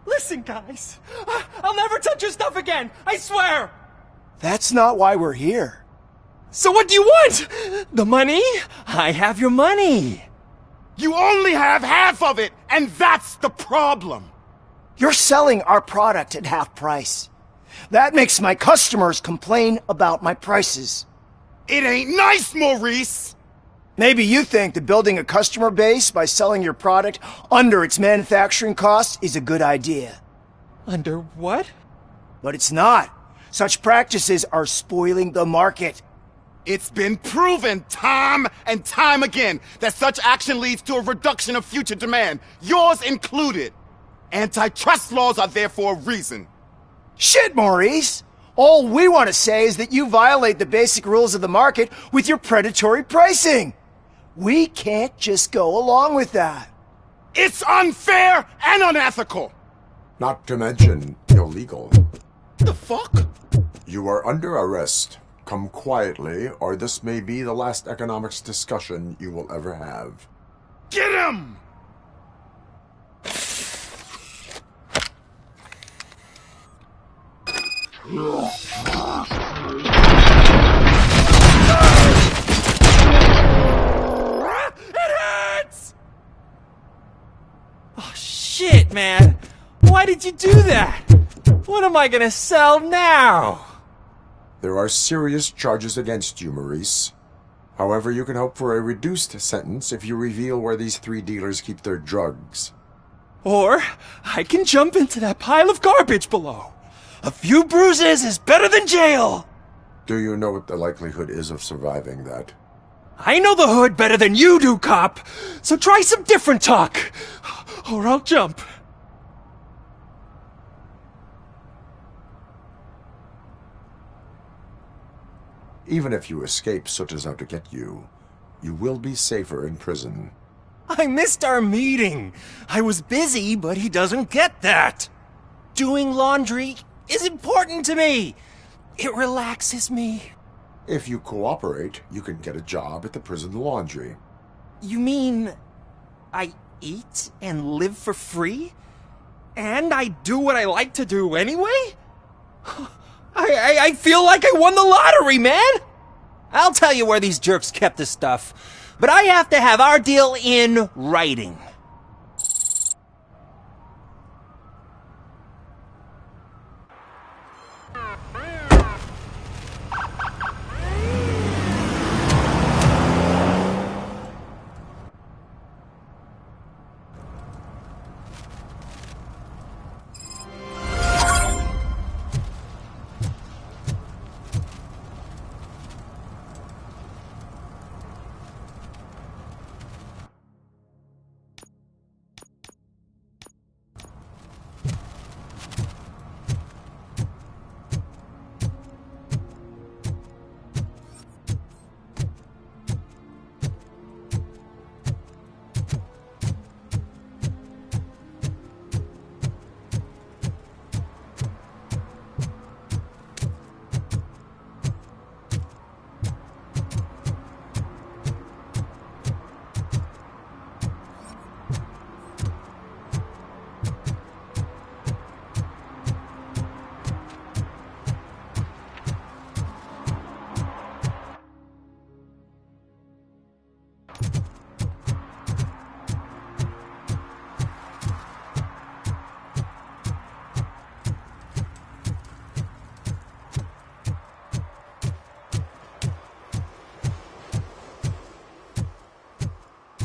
Listen, guys. I'll never touch your stuff again. I swear.
That's not why we're here.
So what do you want? The money? I have your money.
You only have half of it, and that's the problem.
You're selling our product at half price. That makes my customers complain about my prices.
It ain't nice, Maurice!
Maybe you think that building a customer base by selling your product under its manufacturing costs is a good idea.
Under what?
But it's not. Such practices are spoiling the market.
It's been proven time and time again that such action leads to a reduction of future demand, yours included. Antitrust laws are there for a reason.
Shit, Maurice! All we want to say is that you violate the basic rules of the market with your predatory pricing. We can't just go along with that.
It's unfair and unethical!
Not to mention illegal.
The fuck?
You are under arrest. Come quietly, or this may be the last economics discussion you will ever have.
Get him!
Oh, shit, man. Why did you do that? What am I gonna sell now?
There are serious charges against you, Maurice. However, you can hope for a reduced sentence if you reveal where these 3 dealers keep their drugs.
Or I can jump into that pile of garbage below. A few bruises is better than jail.
Do you know what the likelihood is of surviving that?
I know the hood better than you do, cop. So try some different talk, or I'll jump.
Even if you escape Soot is out to get you, you will be safer in prison.
I missed our meeting. I was busy, but he doesn't get that. Doing laundry is important to me. It relaxes me.
If you cooperate, you can get a job at the prison laundry.
You mean I eat and live for free? And I do what I like to do anyway? I feel like I won the lottery, man! I'll tell you where these jerks kept the stuff, but I have to have our deal in writing.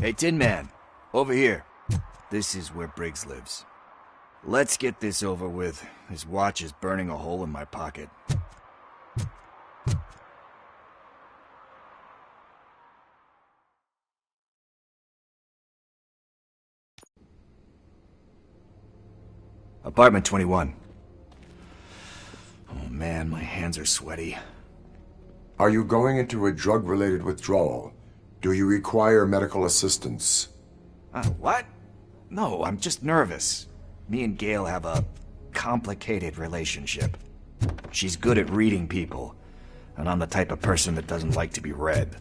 Hey, Tin Man, over here. This is where Briggs lives. Let's get this over with. His watch is burning a hole in my pocket. Apartment 21. Oh man, my hands are sweaty.
Are you going into a drug-related withdrawal? Do you require medical assistance?
What? No, I'm just nervous. Me and Gail have a complicated relationship. She's good at reading people, and I'm the type of person that doesn't like to be read.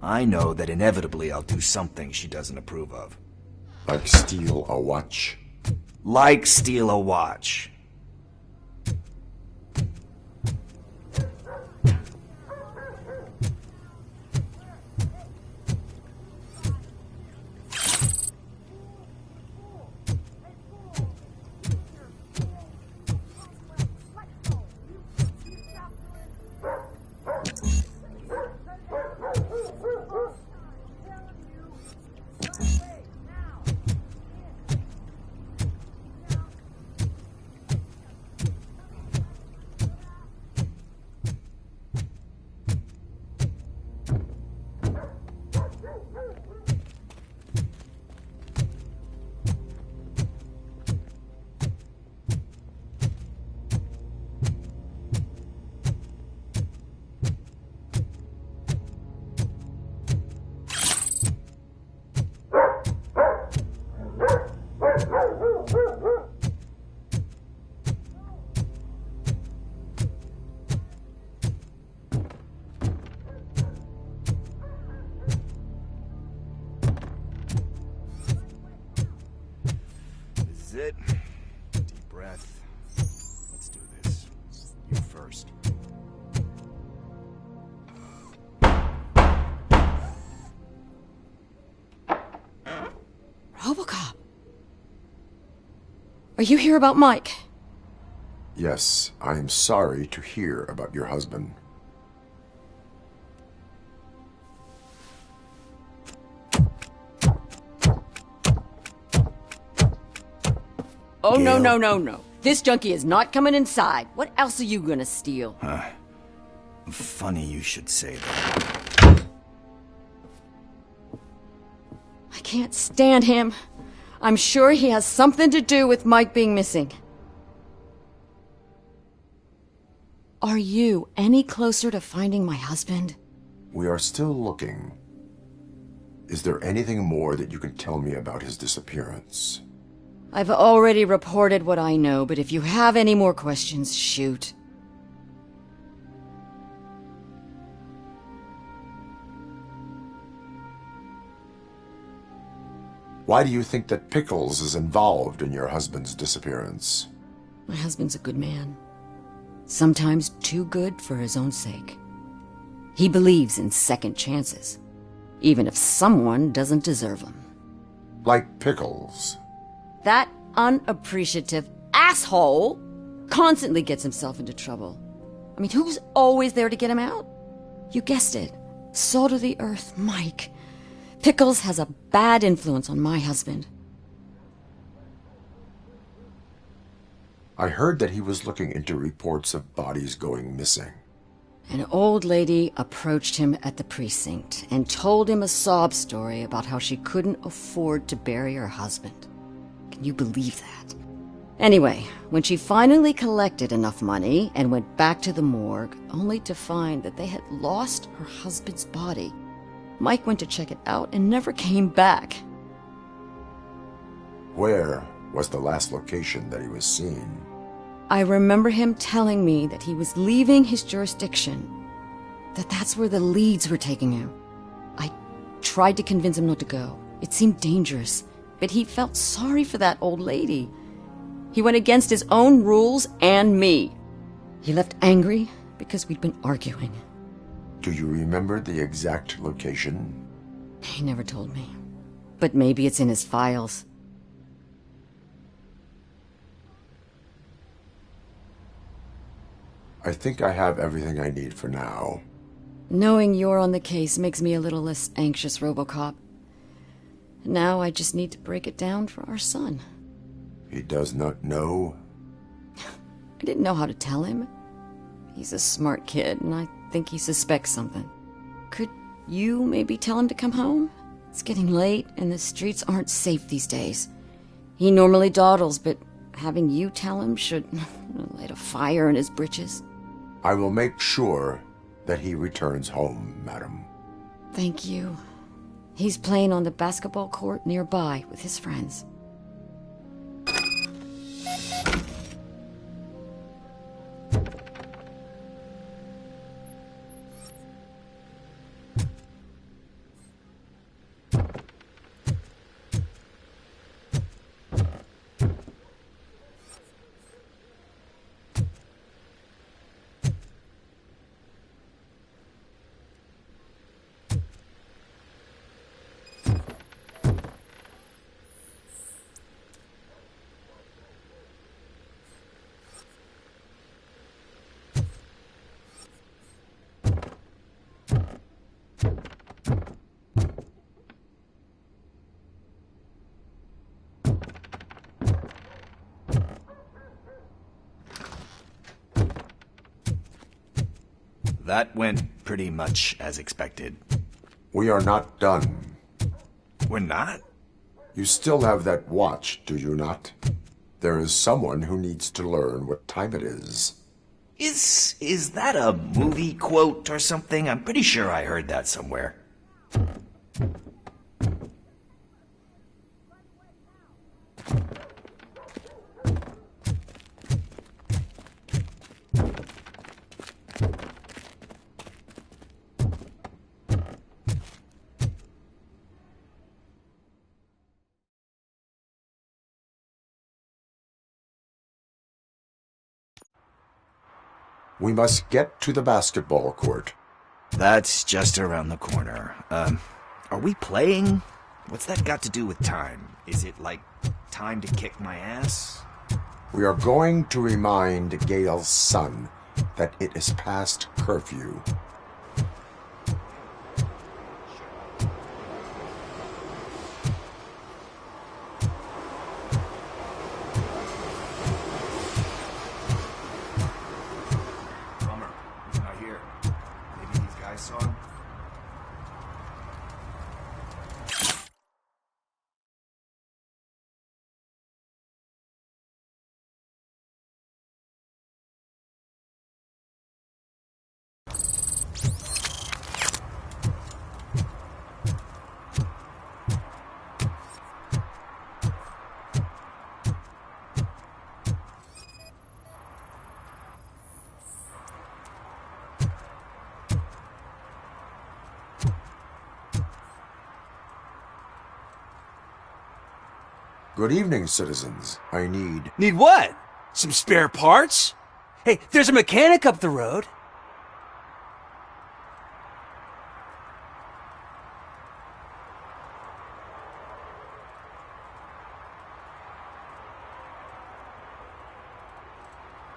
I know that inevitably I'll do something she doesn't approve of.
Like steal a watch?
Like steal a watch.
This is it. Deep breath. Let's do this. You first.
Robocop. Are you here about Mike?
Yes, I am sorry to hear about your husband.
Oh, no, no, no, no. This junkie is not coming inside. What else are you gonna steal?
Funny you should say that.
I can't stand him. I'm sure he has something to do with Mike being missing. Are you any closer to finding my husband?
We are still looking. Is there anything more that you can tell me about his disappearance?
I've already reported what I know, but if you have any more questions, shoot.
Why do you think that Pickles is involved in your husband's disappearance?
My husband's a good man. Sometimes too good for his own sake. He believes in second chances, even if someone doesn't deserve them.
Like Pickles.
That unappreciative asshole constantly gets himself into trouble. I mean, who's always there to get him out? You guessed it. Salt of the earth, Mike. Pickles has a bad influence on my husband.
I heard that he was looking into reports of bodies going missing.
An old lady approached him at the precinct and told him a sob story about how she couldn't afford to bury her husband. Can you believe that? Anyway, when she finally collected enough money and went back to the morgue, only to find that they had lost her husband's body, Mike went to check it out and never came back.
Where was the last location that he was seen?
I remember him telling me that he was leaving his jurisdiction, that that's where the leads were taking him. I tried to convince him not to go. It seemed dangerous, but he felt sorry for that old lady. He went against his own rules and me. He left angry because we'd been arguing.
Do you remember the exact location?
He never told me, but maybe it's in his files.
I think I have everything I need for now.
Knowing you're on the case makes me a little less anxious, Robocop. Now I just need to break it down for our son.
He does not know?
I didn't know how to tell him. He's a smart kid, and I think he suspects something. Could you maybe tell him to come home? It's getting late, and the streets aren't safe these days. He normally dawdles, but having you tell him should light a fire in his britches.
I will make sure that he returns home, madam.
Thank you. He's playing on the basketball court nearby with his friends.
That went pretty much as expected.
We are not done.
We're not?
You still have that watch, do you not? There is someone who needs to learn what time it is.
Is that a movie quote or something? I'm pretty sure I heard that somewhere.
We must get to the basketball court.
That's just around the corner. Are we playing? What's that got to do with time? Is it like time to kick my ass?
We are going to remind Gale's son that it is past curfew. Good evening, citizens. I need...
Need what? Some spare parts? Hey, there's a mechanic up the road.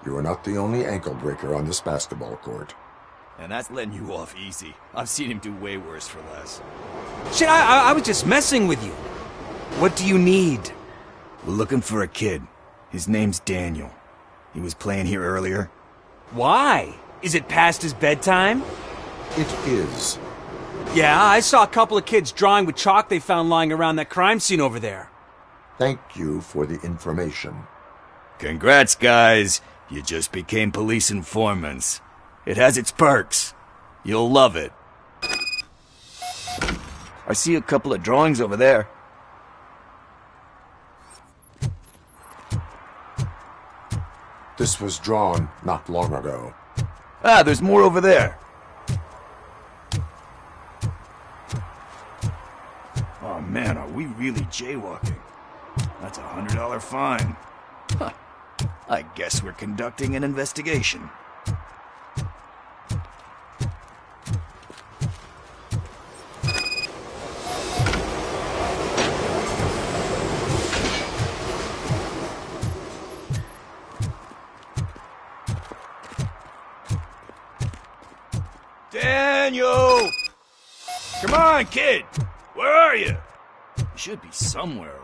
You are not the only ankle breaker on this basketball court.
And that's letting you off easy. I've seen him do way worse for less.
Shit, I was just messing with you. What do you need?
We're looking for a kid. His name's Daniel. He was playing here earlier.
Why? Is it past his bedtime?
It is.
Yeah, I saw a couple of kids drawing with chalk they found lying around that crime scene over there.
Thank you for the information.
Congrats, guys. You just became police informants. It has its perks. You'll love it. I see a couple of drawings over there.
This was drawn not long ago.
Ah, there's more over there. Oh man, are we really jaywalking? That's $100 fine. Huh. I guess we're conducting an investigation. Daniel! Come on, kid! Where are you? You should be somewhere around.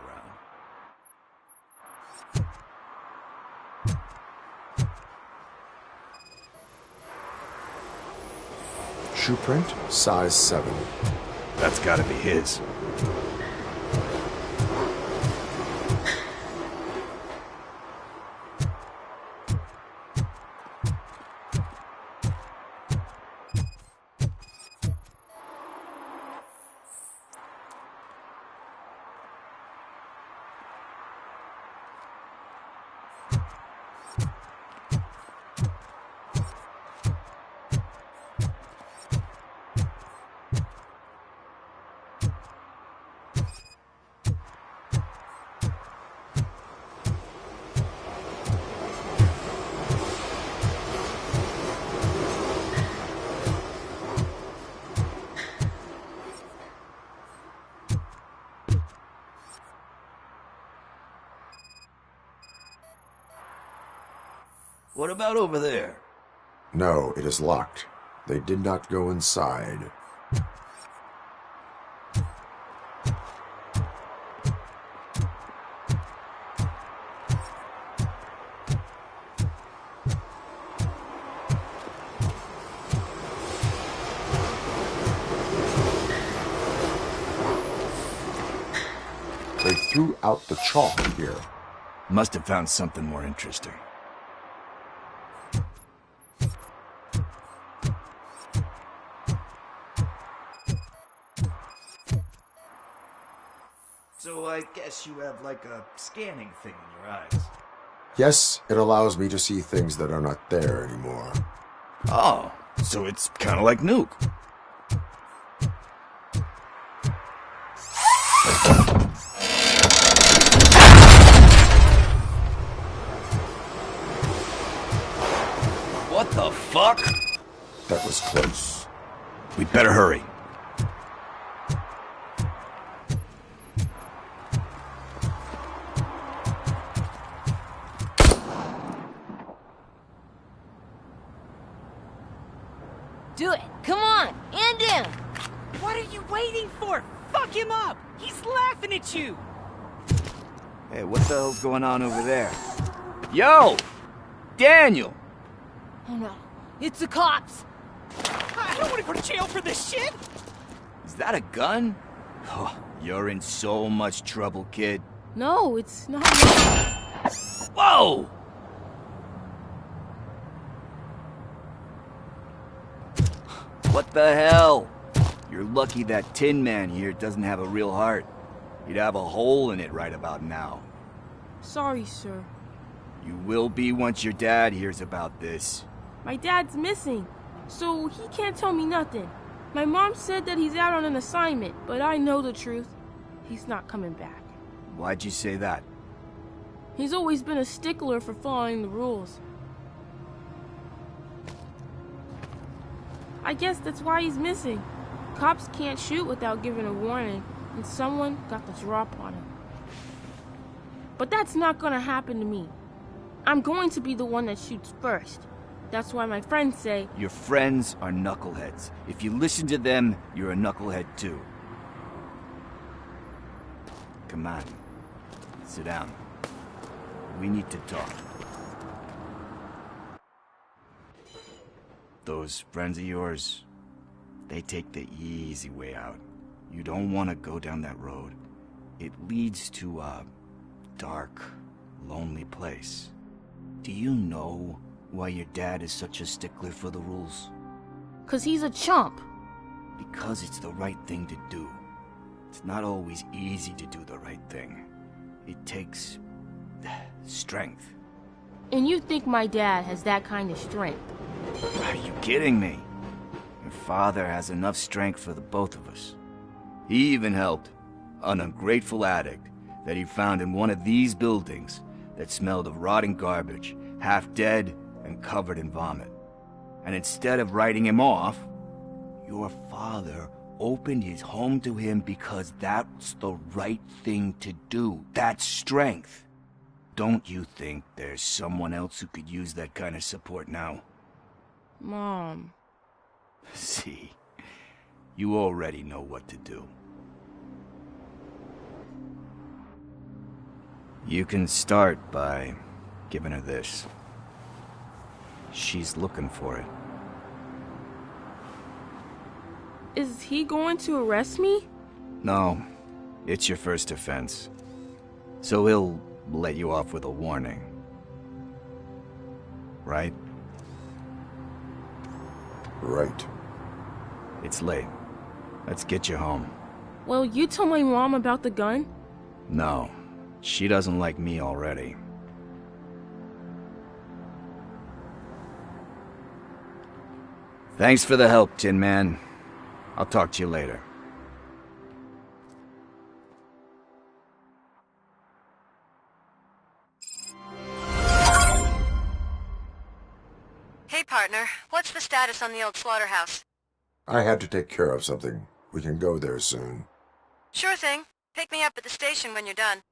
Shoe print, size 7.
That's gotta be his. What about over there?
No, it is locked. They did not go inside. They threw out the chalk here.
Must have found something more interesting. So I guess you have like a scanning thing in your eyes.
Yes, it allows me to see things that are not there anymore.
Oh, so it's kind of like Nuke. What the fuck?
That was close.
We'd better hurry.
Do it. Come on. And in.
What are you waiting for? Fuck him up! He's laughing at you!
Hey, what the hell's going on over there? Yo! Daniel!
Oh no. It's the cops.
I don't want to go to jail for this shit!
Is that a gun? Oh, you're in so much trouble, kid.
No, it's not.
Whoa! What the hell? You're lucky that Tin Man here doesn't have a real heart. He'd have a hole in it right about now.
Sorry, sir.
You will be once your dad hears about this.
My dad's missing, so he can't tell me nothing. My mom said that he's out on an assignment, but I know the truth. He's not coming back.
Why'd you say that?
He's always been a stickler for following the rules. I guess that's why he's missing. Cops can't shoot without giving a warning, and someone got the drop on him. But that's not gonna happen to me. I'm going to be the one that shoots first. That's why my friends say...
Your friends are knuckleheads. If you listen to them, you're a knucklehead too. Come on. Sit down. We need to talk. Those friends of yours, they take the easy way out. You don't want to go down that road. It leads to a dark, lonely place. Do you know why your dad is such a stickler for the rules?
'Cause he's a chump.
Because it's the right thing to do. It's not always easy to do the right thing. It takes strength.
And you think my dad has that kind of strength?
Are you kidding me? Your father has enough strength for the both of us. He even helped an ungrateful addict that he found in one of these buildings that smelled of rotting garbage, half dead and covered in vomit. And instead of writing him off, your father opened his home to him because that's the right thing to do. That's strength. Don't you think there's someone else who could use that kind of support now?
Mom.
See, you already know what to do. You can start by giving her this. She's looking for it.
Is he going to arrest me?
No, it's your first offense. So he'll let you off with a warning. Right?
Right.
It's late. Let's get you home.
Well, you told my mom about the gun?
No, she doesn't like me already. Thanks for the help, Tin Man. I'll talk to you later.
Hey, partner. What's the status on the old slaughterhouse?
I had to take care of something. We can go there soon.
Sure thing. Pick me up at the station when you're done.